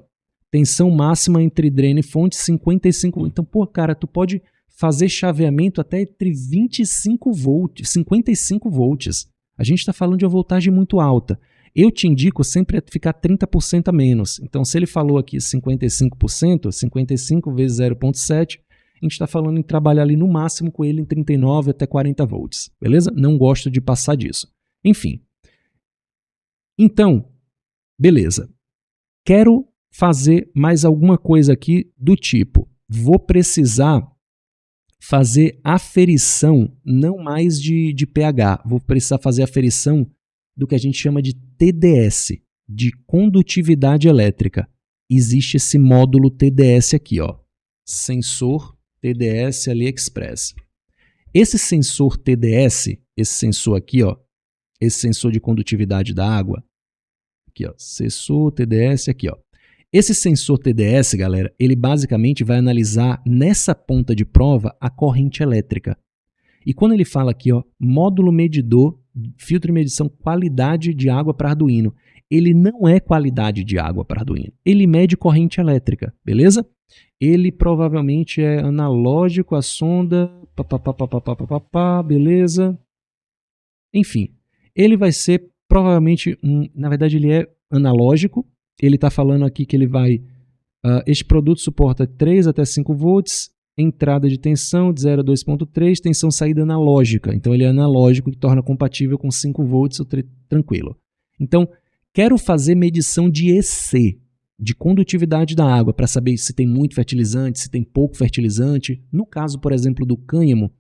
Tensão máxima entre dreno e fonte 55. Então, pô, cara, tu pode fazer chaveamento até entre 25 volts, 55 volts. A gente está falando de uma voltagem muito alta. Eu te indico sempre ficar 30% a menos. Então, se ele falou aqui 55%, 55 vezes 0,7, a gente está falando em trabalhar ali no máximo com ele em 39 até 40 volts, beleza? Não gosto de passar disso. Enfim. Então, beleza. Quero fazer mais alguma coisa aqui do tipo, vou precisar fazer aferição, não mais de pH, vou precisar fazer aferição do que a gente chama de TDS, de condutividade elétrica. Existe esse módulo TDS aqui, ó, sensor TDS AliExpress. Esse sensor TDS, esse sensor aqui, ó, esse sensor de condutividade da água, aqui, ó, sensor TDS aqui, ó. Esse sensor TDS, galera, ele basicamente vai analisar nessa ponta de prova a corrente elétrica. E quando ele fala aqui, ó, módulo medidor, filtro de medição, qualidade de água para Arduino, ele não é qualidade de água para Arduino. Ele mede corrente elétrica, beleza? Ele provavelmente é analógico, a sonda, beleza? Enfim, ele vai ser provavelmente, na verdade ele é analógico. Ele está falando aqui que ele vai, este produto suporta 3 até 5 volts, entrada de tensão de 0 a 2.3, tensão saída analógica. Então ele é analógico, que torna compatível com 5 volts, tranquilo. Então, quero fazer medição de EC, de condutividade da água, para saber se tem muito fertilizante, se tem pouco fertilizante. No caso, por exemplo, do cânhamo,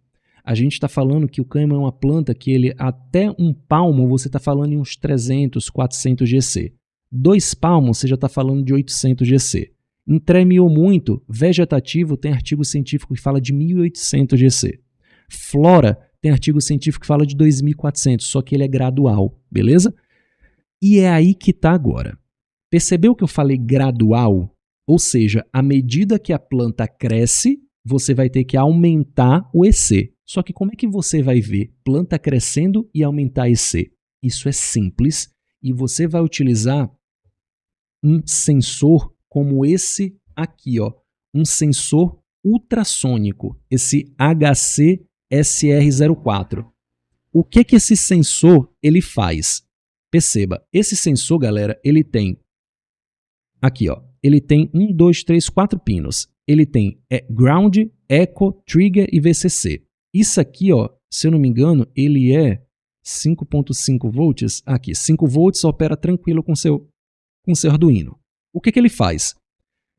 a gente está falando que o cânhamo é uma planta que ele, até um palmo, você está falando em uns 300, 400 GC. 2 palmos, você já está falando de 800 GC. Entreme ou muito, vegetativo, tem artigo científico que fala de 1.800 GC. Flora tem artigo científico que fala de 2.400, só que ele é gradual, beleza? E é aí que está agora. Percebeu que eu falei gradual? Ou seja, à medida que a planta cresce, você vai ter que aumentar o EC. Só que como é que você vai ver planta crescendo e aumentar EC? Isso é simples e você vai utilizar um sensor como esse aqui, ó, um sensor ultrassônico, esse HC-SR04. O que esse sensor ele faz? Perceba, esse sensor, galera, ele tem aqui, ó, ele tem 1, 2, 3, 4 pinos. Ele tem ground, echo, trigger e VCC. Isso aqui, ó, se eu não me engano, ele é 5.5 volts. Aqui, 5 volts opera tranquilo com seu Arduino. O que ele faz?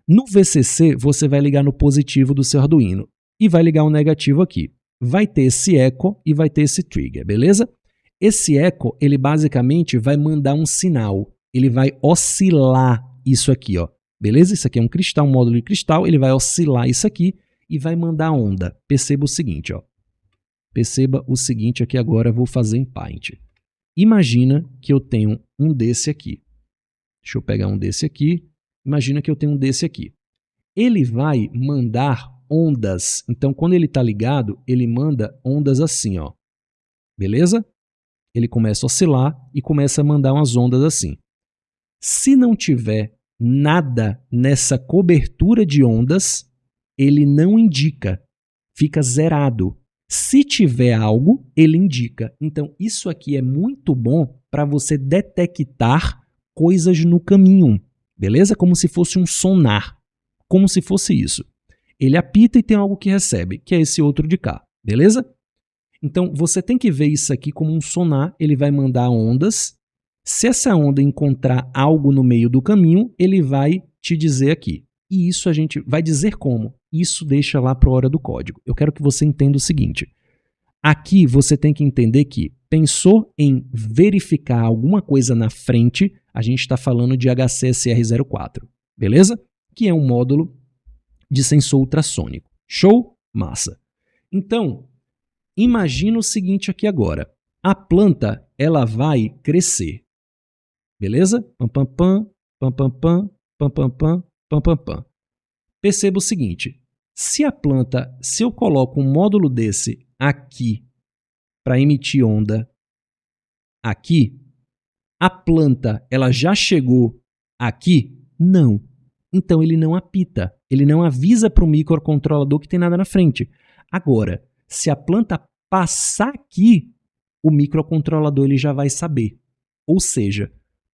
No VCC, você vai ligar no positivo do seu Arduino e vai ligar o negativo aqui. Vai ter esse echo e vai ter esse trigger, beleza? Esse echo, ele basicamente vai mandar um sinal. Ele vai oscilar isso aqui, ó. Beleza? Isso aqui é um cristal, um módulo de cristal. Ele vai oscilar isso aqui e vai mandar onda. Perceba o seguinte, ó. Perceba o seguinte aqui agora, eu vou fazer em Paint. Imagina que eu tenho um desse aqui. Deixa eu pegar um desse aqui. Imagina que eu tenho um desse aqui. Ele vai mandar ondas. Então, quando ele está ligado, ele manda ondas assim, ó. Beleza? Ele começa a oscilar e começa a mandar umas ondas assim. Se não tiver nada nessa cobertura de ondas, ele não indica. Fica zerado. Se tiver algo, ele indica. Então, isso aqui é muito bom para você detectar coisas no caminho, beleza? Como se fosse um sonar, como se fosse isso. Ele apita e tem algo que recebe, que é esse outro de cá, beleza? Então, você tem que ver isso aqui como um sonar, ele vai mandar ondas. Se essa onda encontrar algo no meio do caminho, ele vai te dizer aqui. E isso a gente vai dizer como. Isso deixa lá para a hora do código. Eu quero que você entenda o seguinte. Aqui você tem que entender que pensou em verificar alguma coisa na frente, a gente está falando de HC-SR04, beleza? Que é um módulo de sensor ultrassônico. Show? Massa. Então, imagina o seguinte aqui agora. A planta, ela vai crescer. Beleza? Pam, pam, pam, pam, pam, pam, pam, pam, pam, pam, pam, pam. Perceba o seguinte. Se eu coloco um módulo desse aqui para emitir onda aqui, a planta ela já chegou aqui? Não. Então ele não apita, ele não avisa para o microcontrolador que tem nada na frente. Agora, se a planta passar aqui, o microcontrolador ele já vai saber. Ou seja,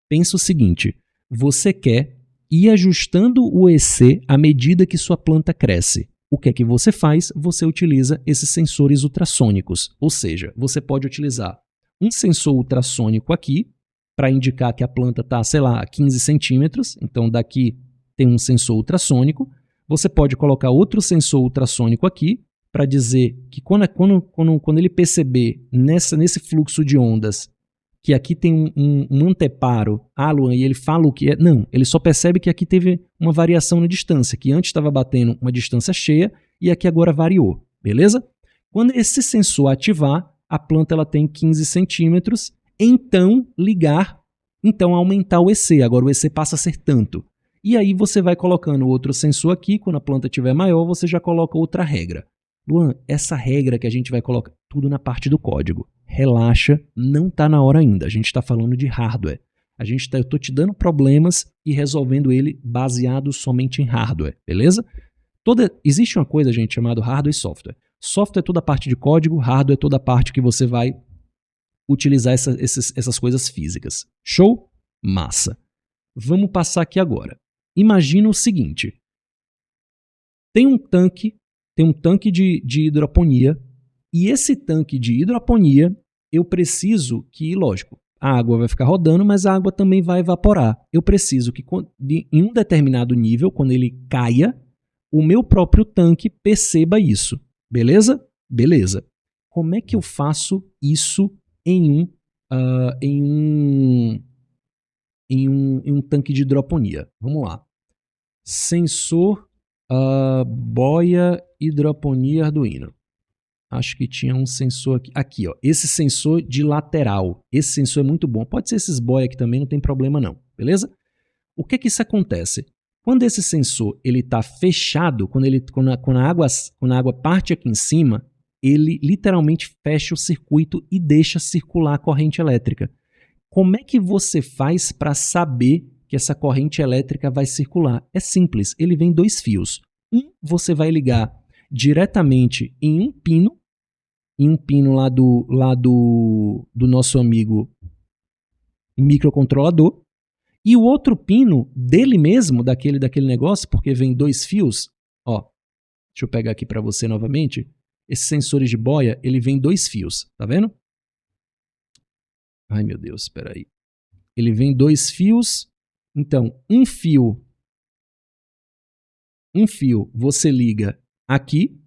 pensa o seguinte, você quer ir ajustando o EC à medida que sua planta cresce. O que é que você faz? Você utiliza esses sensores ultrassônicos. Ou seja, você pode utilizar um sensor ultrassônico aqui para indicar que a planta está, sei lá, a 15 centímetros. Então, daqui tem um sensor ultrassônico. Você pode colocar outro sensor ultrassônico aqui para dizer que quando ele perceber nesse fluxo de ondas que aqui tem um anteparo, Luan, e ele fala o que é. Não, ele só percebe que aqui teve uma variação na distância, que antes estava batendo uma distância cheia e aqui agora variou, beleza? Quando esse sensor ativar, a planta ela tem 15 centímetros, então aumentar o EC, agora o EC passa a ser tanto. E aí você vai colocando outro sensor aqui, quando a planta estiver maior, você já coloca outra regra. Luan, essa regra que a gente vai colocar, tudo na parte do código. Relaxa, não está na hora ainda. A gente está falando de hardware. Eu estou te dando problemas e resolvendo ele baseado somente em hardware, beleza? Existe uma coisa, gente, chamada hardware e software. Software é toda a parte de código, hardware é toda a parte que você vai utilizar essas coisas físicas. Show? Massa. Vamos passar aqui agora. Imagina o seguinte. Tem tem um tanque de hidroponia, e esse tanque de hidroponia, eu preciso que, lógico, a água vai ficar rodando, mas a água também vai evaporar. Eu preciso que em um determinado nível, quando ele caia, o meu próprio tanque perceba isso. Beleza? Beleza. Como é que eu faço isso em um tanque de hidroponia? Vamos lá. Sensor boia hidroponia Arduino. Acho que tinha um sensor aqui. Aqui, ó. Esse sensor de lateral. Esse sensor é muito bom. Pode ser esses boia aqui também, não tem problema não. Beleza? O que que isso acontece? Quando esse sensor está fechado, quando a água parte aqui em cima, ele literalmente fecha o circuito e deixa circular a corrente elétrica. Como é que você faz para saber que essa corrente elétrica vai circular? É simples, ele vem 2 fios. Um você vai ligar diretamente em um pino lá do nosso amigo microcontrolador, e o outro pino dele mesmo, daquele negócio, porque vem 2 fios, ó, deixa eu pegar aqui para você novamente, esses sensores de boia, ele vem 2 fios, tá vendo? Ai meu Deus, espera aí. Ele vem 2 fios, então um fio você liga aqui,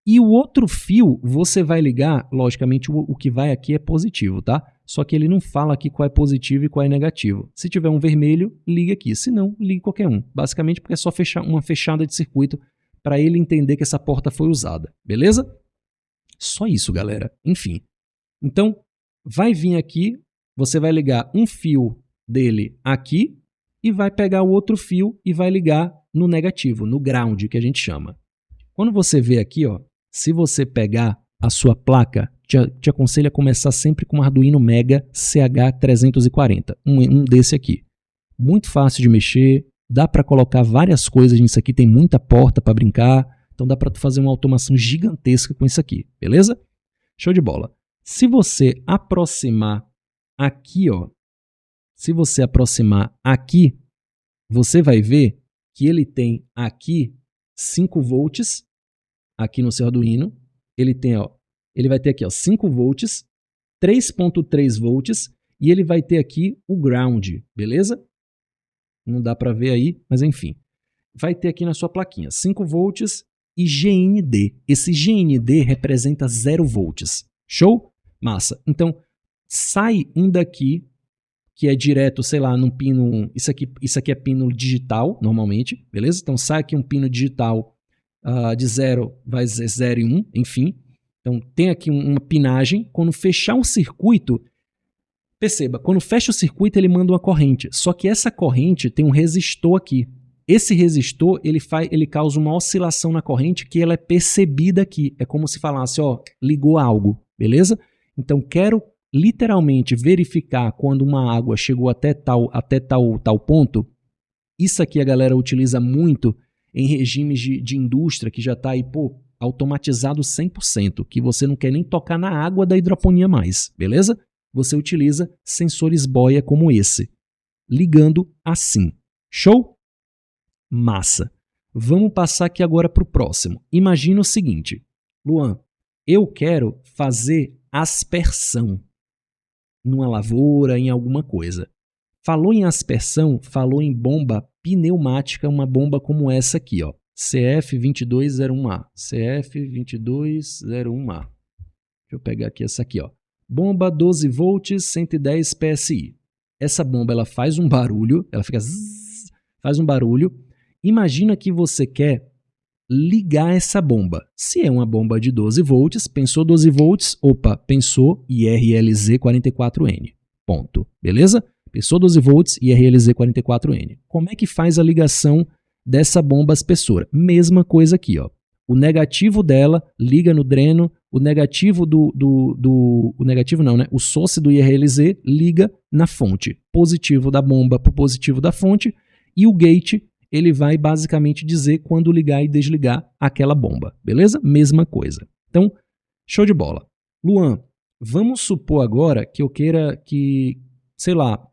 e o outro fio você vai ligar, logicamente o que vai aqui é positivo, tá? Só que ele não fala aqui qual é positivo e qual é negativo. Se tiver um vermelho, liga aqui, se não, ligue qualquer um. Basicamente porque é só fechar uma fechada de circuito para ele entender que essa porta foi usada, beleza? Só isso, galera. Enfim. Então, vai vir aqui, você vai ligar um fio dele aqui e vai pegar o outro fio e vai ligar no negativo, no ground, que a gente chama. Quando você vê aqui, ó, se você pegar a sua placa, te aconselho a começar sempre com um Arduino Mega CH340, um desse aqui. Muito fácil de mexer, dá para colocar várias coisas nisso aqui, tem muita porta para brincar, então dá para fazer uma automação gigantesca com isso aqui, beleza? Show de bola. Se você aproximar aqui, ó, você vai ver que ele tem aqui 5 volts, aqui no seu Arduino, ele vai ter aqui, ó, 5 volts, 3.3 volts, e ele vai ter aqui o ground, beleza? Não dá para ver aí, mas enfim. Vai ter aqui na sua plaquinha 5 volts e GND. Esse GND representa 0 volts. Show? Massa. Então, sai um daqui, que é direto, sei lá, num pino... Isso aqui é pino digital, normalmente, beleza? Então, sai aqui um pino digital de 0, vai ser 0 e 1, enfim. Então, tem aqui uma pinagem. Quando fechar um circuito, perceba, quando fecha o circuito, ele manda uma corrente. Só que essa corrente tem um resistor aqui. Esse resistor, ele causa uma oscilação na corrente que ela é percebida aqui. É como se falasse, ó, ligou algo, beleza? Então, quero literalmente verificar quando uma água chegou até tal ponto. Isso aqui a galera utiliza muito em regimes de indústria que já está aí, pô, automatizado 100%, que você não quer nem tocar na água da hidroponia mais, beleza? Você utiliza sensores boia como esse, ligando assim. Show? Massa. Vamos passar aqui agora para o próximo. Imagina o seguinte, Luan, eu quero fazer aspersão numa lavoura, em alguma coisa. Falou em aspersão, falou em bomba pneumática, uma bomba como essa aqui, ó, CF2201A. CF2201A. Deixa eu pegar aqui essa aqui, ó. Bomba 12 volts, 110 PSI. Essa bomba, ela faz um barulho, ela fica zzz, faz um barulho. Imagina que você quer ligar essa bomba. Se é uma bomba de 12 volts, pensou 12 volts, opa, pensou IRLZ44N. Ponto. Beleza? Pensou 12 volts e IRLZ44N. Como é que faz a ligação dessa bomba aspersora? Mesma coisa aqui, ó. O negativo dela liga no dreno, o negativo o negativo não, né? O source do IRLZ liga na fonte. Positivo da bomba para o positivo da fonte, e o gate ele vai basicamente dizer quando ligar e desligar aquela bomba, beleza? Mesma coisa. Então, show de bola. Luan, vamos supor agora que eu queira que, sei lá,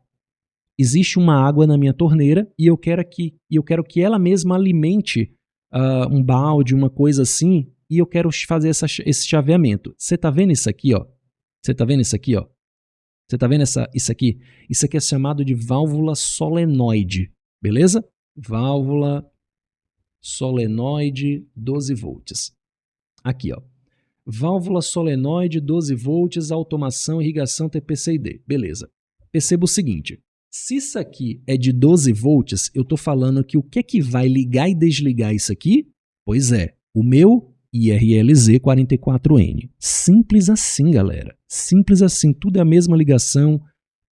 existe uma água na minha torneira e eu quero que ela mesma alimente um balde, uma coisa assim, e eu quero fazer esse chaveamento. Você está vendo isso aqui, ó? Você está vendo isso aqui, ó? Você está vendo isso aqui? Isso aqui é chamado de válvula solenoide, beleza? Válvula solenoide 12 volts. Aqui, ó. Válvula solenoide 12 volts, automação, irrigação, TPCID. Beleza. Perceba o seguinte, se isso aqui é de 12 volts, eu estou falando que o que é que vai ligar e desligar isso aqui? Pois é, o meu IRLZ44N. Simples assim, galera. Simples assim, tudo é a mesma ligação,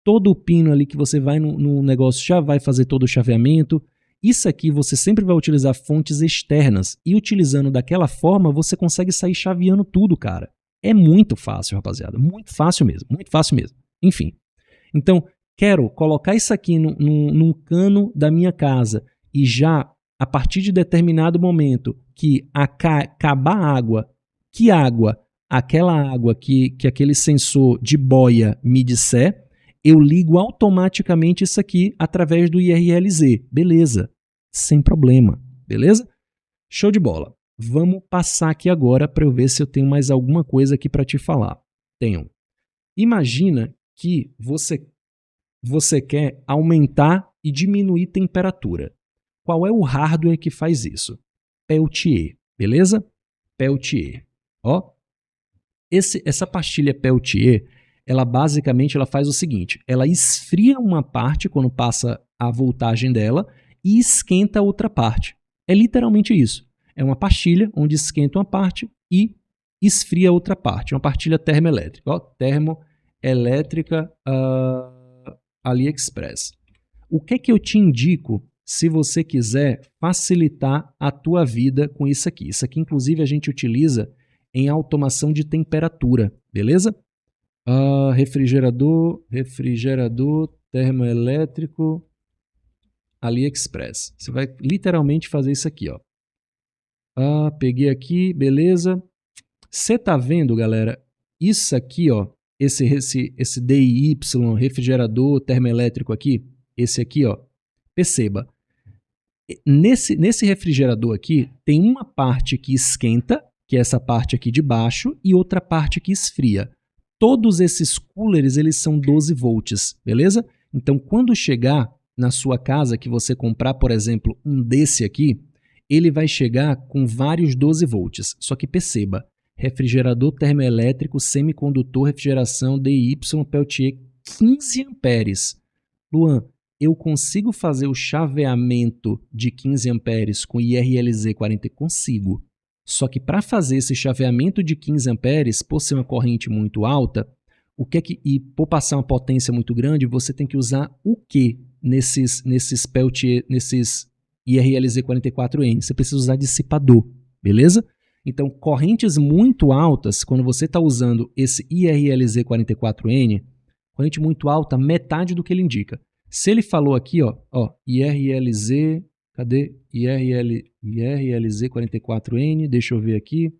todo o pino ali que você vai no negócio já vai fazer todo o chaveamento. Isso aqui você sempre vai utilizar fontes externas e utilizando daquela forma você consegue sair chaveando tudo, cara. É muito fácil, rapaziada, muito fácil mesmo, muito fácil mesmo. Enfim, então quero colocar isso aqui num cano da minha casa e já a partir de determinado momento que acabar a água, aquela água que aquele sensor de boia me disser, eu ligo automaticamente isso aqui através do IRLZ. Beleza, sem problema, beleza? Show de bola. Vamos passar aqui agora para eu ver se eu tenho mais alguma coisa aqui para te falar. Tenho. Imagina que você quer aumentar e diminuir temperatura. Qual é o hardware que faz isso? Peltier, beleza? Peltier. Ó, essa pastilha Peltier, ela basicamente faz o seguinte, ela esfria uma parte quando passa a voltagem dela e esquenta a outra parte. É literalmente isso. É uma pastilha onde esquenta uma parte e esfria a outra parte. Uma pastilha termoelétrica. Ó, termoelétrica AliExpress. O que é que eu te indico se você quiser facilitar a tua vida com isso aqui? Isso aqui, inclusive, a gente utiliza em automação de temperatura, beleza? Refrigerador termoelétrico AliExpress. Você vai literalmente fazer isso aqui, ó. Peguei aqui, beleza. Você tá vendo, galera? Isso aqui, ó, esse DIY, refrigerador termoelétrico aqui, esse aqui, ó, perceba. Nesse refrigerador aqui, tem uma parte que esquenta, que é essa parte aqui de baixo, e outra parte que esfria. Todos esses coolers, eles são 12 volts, beleza? Então, quando chegar na sua casa, que você comprar, por exemplo, um desse aqui, ele vai chegar com vários 12 volts. Só que perceba, refrigerador termoelétrico, semicondutor, refrigeração, DIY, Peltier, 15 amperes. Luan, eu consigo fazer o chaveamento de 15 amperes com IRLZ40? Consigo. Só que para fazer esse chaveamento de 15 amperes, por ser uma corrente muito alta, e por passar uma potência muito grande, você tem que usar o que nesses Peltier, nesses IRLZ44N? Você precisa usar dissipador, beleza? Então, correntes muito altas, quando você está usando esse IRLZ44N, corrente muito alta, metade do que ele indica. Se ele falou aqui, ó IRLZ, cadê? IRLZ44N, deixa eu ver aqui.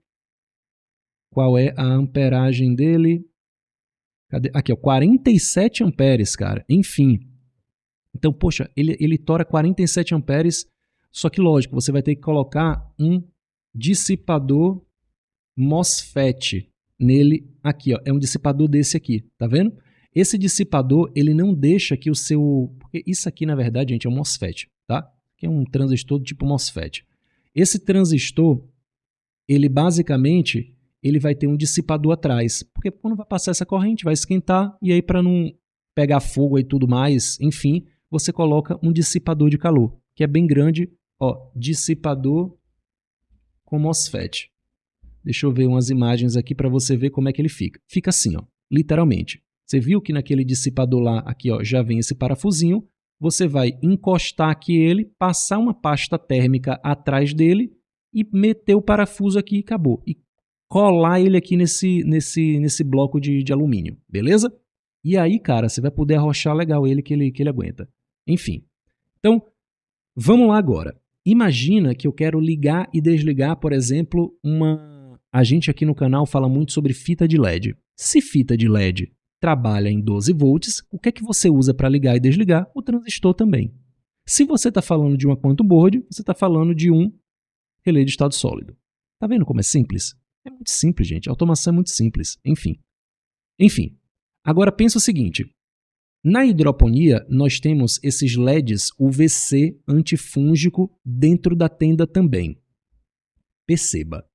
Qual é a amperagem dele? Cadê? Aqui, ó, 47 amperes, cara. Enfim. Então, poxa, ele tora 47 amperes, só que lógico, você vai ter que colocar um dissipador MOSFET nele aqui, ó. É um dissipador desse aqui, tá vendo? Esse dissipador, ele não deixa que o seu... Porque isso aqui, na verdade, gente, é um MOSFET, tá? Que é um transistor do tipo MOSFET. Esse transistor, ele basicamente, ele vai ter um dissipador atrás. Porque quando vai passar essa corrente, vai esquentar, e aí para não pegar fogo e tudo mais, enfim, você coloca um dissipador de calor, que é bem grande, ó, dissipador com MOSFET. Deixa eu ver umas imagens aqui para você ver como é que ele fica. Fica assim, ó, literalmente. Você viu que naquele dissipador lá, aqui, ó, já vem esse parafusinho. Você vai encostar aqui ele, passar uma pasta térmica atrás dele e meter o parafuso aqui e acabou. E colar ele aqui nesse bloco de alumínio, beleza? E aí, cara, você vai poder arrochar legal ele que ele aguenta. Enfim. Então, vamos lá agora. Imagina que eu quero ligar e desligar, por exemplo, A gente aqui no canal fala muito sobre fita de LED. Se fita de LED trabalha em 12 volts, o que é que você usa para ligar e desligar? O transistor também. Se você está falando de uma quantum board, você está falando de um relé de estado sólido. Tá vendo como é simples? É muito simples, gente. A automação é muito simples. Enfim. Agora pensa o seguinte. Na hidroponia, nós temos esses LEDs UVC antifúngico dentro da tenda também. Perceba,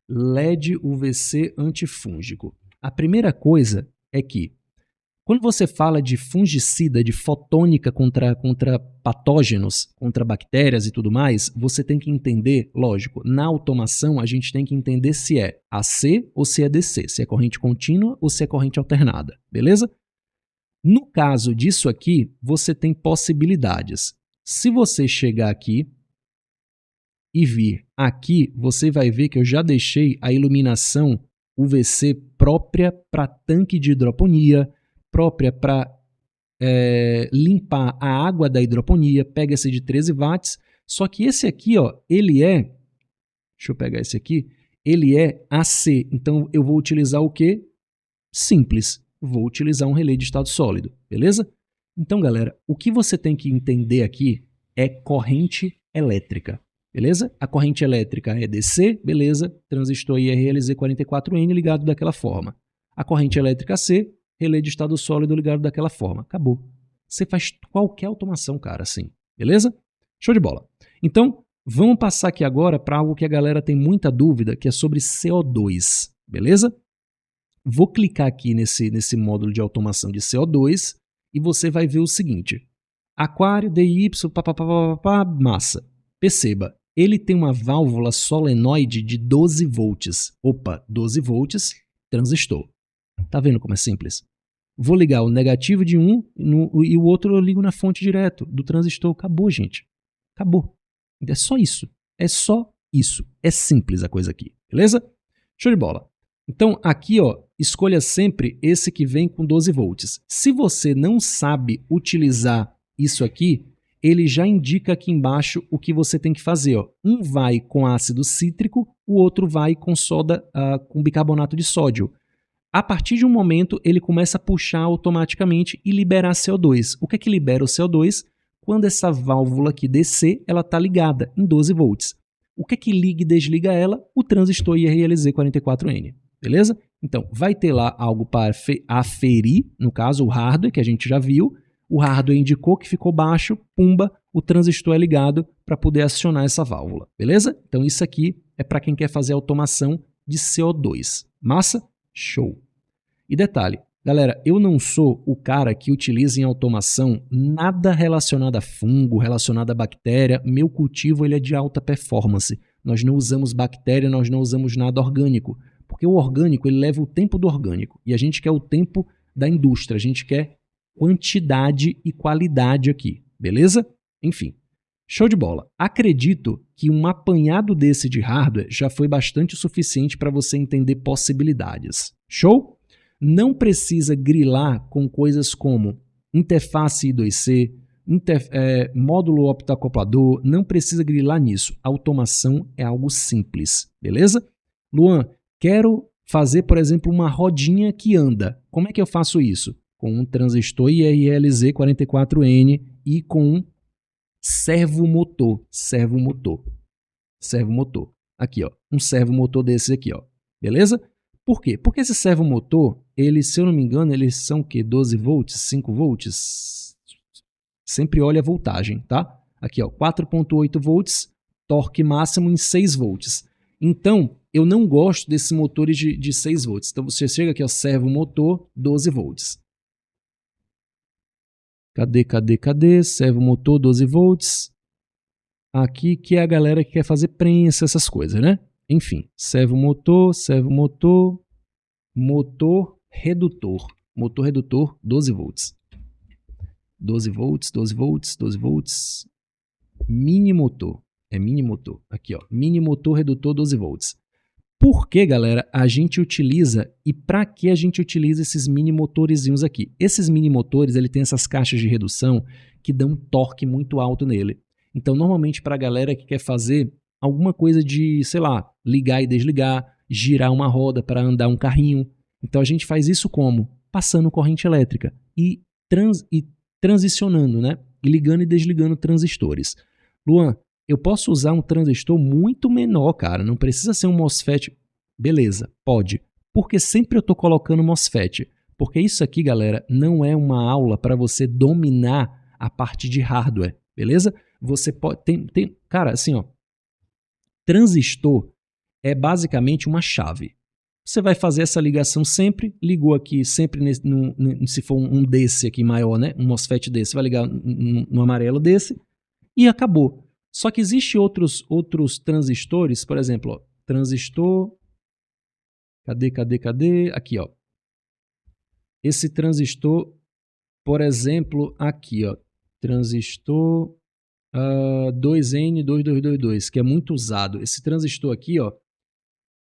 LED UVC antifúngico. A primeira coisa é que, quando você fala de fungicida, de fotônica contra patógenos, contra bactérias e tudo mais, você tem que entender, lógico, na automação a gente tem que entender se é AC ou se é DC, se é corrente contínua ou se é corrente alternada, beleza? No caso disso aqui, você tem possibilidades. Se você chegar aqui e vir aqui, você vai ver que eu já deixei a iluminação UVC própria para tanque de hidroponia, própria para limpar a água da hidroponia, pega esse de 13 watts, só que esse aqui, ó, ele é, deixa eu pegar esse aqui, ele é AC, então eu vou utilizar o quê? Simples, vou utilizar um relé de estado sólido, beleza? Então, galera, o que você tem que entender aqui é corrente elétrica, beleza? A corrente elétrica é DC, beleza, transistor IRLZ44N ligado daquela forma. A corrente elétrica C, relé de estado sólido ligado daquela forma. Acabou. Você faz qualquer automação, cara, assim. Beleza? Show de bola. Então, vamos passar aqui agora para algo que a galera tem muita dúvida, que é sobre CO2. Beleza? Vou clicar aqui nesse módulo de automação de CO2 e você vai ver o seguinte. Aquário, DY, massa. Perceba, ele tem uma válvula solenoide de 12 volts. Opa, 12 volts, transistor. Tá vendo como é simples? Vou ligar o negativo de um e o outro eu ligo na fonte direto do transistor. Acabou, gente. Acabou. É só isso. É só isso. É simples a coisa aqui. Beleza? Show de bola. Então, aqui, ó, escolha sempre esse que vem com 12 volts. Se você não sabe utilizar isso aqui, ele já indica aqui embaixo o que você tem que fazer. Ó. Um vai com ácido cítrico, o outro vai com soda, com bicarbonato de sódio. A partir de um momento, ele começa a puxar automaticamente e liberar CO2. O que é que libera o CO2? Quando essa válvula aqui DC, ela está ligada em 12 volts. O que é que liga e desliga ela? O transistor IRLZ44N. Beleza? Então, vai ter lá algo para aferir, no caso, o hardware, que a gente já viu. O hardware indicou que ficou baixo, pumba, o transistor é ligado para poder acionar essa válvula. Beleza? Então, isso aqui é para quem quer fazer automação de CO2. Massa? Show! E detalhe, galera, eu não sou o cara que utiliza em automação nada relacionado a fungo, relacionado a bactéria. Meu cultivo ele é de alta performance. Nós não usamos bactéria, nós não usamos nada orgânico. Porque o orgânico ele leva o tempo do orgânico. E a gente quer o tempo da indústria. A gente quer quantidade e qualidade aqui. Beleza? Enfim. Show de bola. Acredito que um apanhado desse de hardware já foi bastante o suficiente para você entender possibilidades. Show? Não precisa grilar com coisas como interface I2C, módulo optoacoplador, não precisa grilar nisso. Automação é algo simples, beleza? Luan, quero fazer, por exemplo, uma rodinha que anda. Como é que eu faço isso? Com um transistor IRLZ44N e com um servomotor. Aqui, ó, um servomotor desse aqui, ó. Beleza? Por quê? Porque esse servomotor, ele, se eu não me engano, eles são o quê? 12 volts, 5 volts? Sempre olha a voltagem, tá? Aqui, ó, 4.8 volts, torque máximo em 6 volts. Então, eu não gosto desses motores de 6 volts. Então, você chega aqui, ó, servomotor, 12 volts. Cadê? Servomotor, 12 volts. Aqui que é a galera que quer fazer prensa, essas coisas, né? Enfim, servomotor, motor redutor, 12 volts. 12 volts, mini motor, mini motor, aqui ó, mini motor redutor 12 volts. Por que, galera, a gente utiliza e para que a gente utiliza esses mini motorzinhos aqui? Esses mini motores, ele tem essas caixas de redução que dão um torque muito alto nele. Então, normalmente para a galera que quer fazer alguma coisa de, sei lá, ligar e desligar, girar uma roda para andar um carrinho. Então a gente faz isso como? Passando corrente elétrica e transicionando, né? E ligando e desligando transistores. Luan, eu posso usar um transistor muito menor, cara. Não precisa ser um MOSFET. Beleza, pode. Porque sempre eu estou colocando MOSFET. Porque isso aqui, galera, não é uma aula para você dominar a parte de hardware, beleza? Você pode... Cara, assim, ó. Transistor é basicamente uma chave. Você vai fazer essa ligação sempre, ligou aqui sempre, se for um desse aqui maior, né? Um MOSFET desse, vai ligar no amarelo desse e acabou. Só que existem outros transistores, por exemplo, ó, transistor... Cadê? Aqui, ó. Esse transistor, por exemplo, aqui, ó. Transistor 2N2222, que é muito usado. Esse transistor aqui, ó,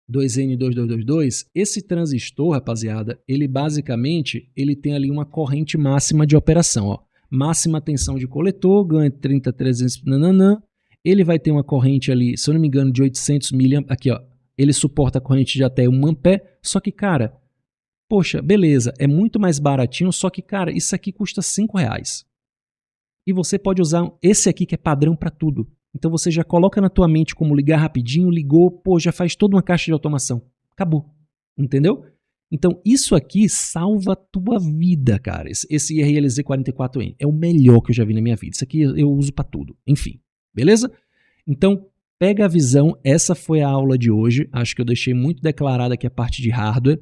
2N2222, esse transistor, rapaziada, ele basicamente ele tem ali uma corrente máxima de operação, ó. Máxima tensão de coletor, ganha 30-300, nananã. Ele vai ter uma corrente ali, se eu não me engano, de 800 mA, aqui, ó. Ele suporta a corrente de até 1 ampere, só que, cara, poxa, beleza, é muito mais baratinho, só que, cara, isso aqui custa R$5. E você pode usar esse aqui que é padrão para tudo. Então você já coloca na tua mente como ligar rapidinho, ligou, pô, já faz toda uma caixa de automação. Acabou. Entendeu? Então isso aqui salva a tua vida, cara. Esse IRLZ 44N é o melhor que eu já vi na minha vida. Isso aqui eu uso para tudo. Enfim, beleza? Então pega a visão, essa foi a aula de hoje. Acho que eu deixei muito declarada aqui a parte de hardware.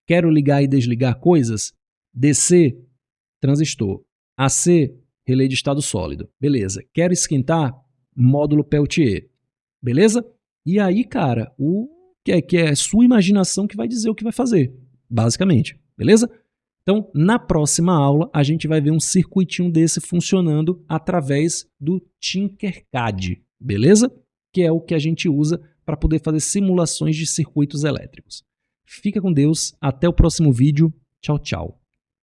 Quero ligar e desligar coisas? DC, transistor. AC, relé de estado sólido. Beleza. Quero esquentar? Módulo Peltier. Beleza? E aí, cara, que é sua imaginação que vai dizer o que vai fazer, basicamente. Beleza? Então, na próxima aula, a gente vai ver um circuitinho desse funcionando através do Tinkercad. Beleza? Que é o que a gente usa para poder fazer simulações de circuitos elétricos. Fica com Deus, até o próximo vídeo. Tchau, tchau.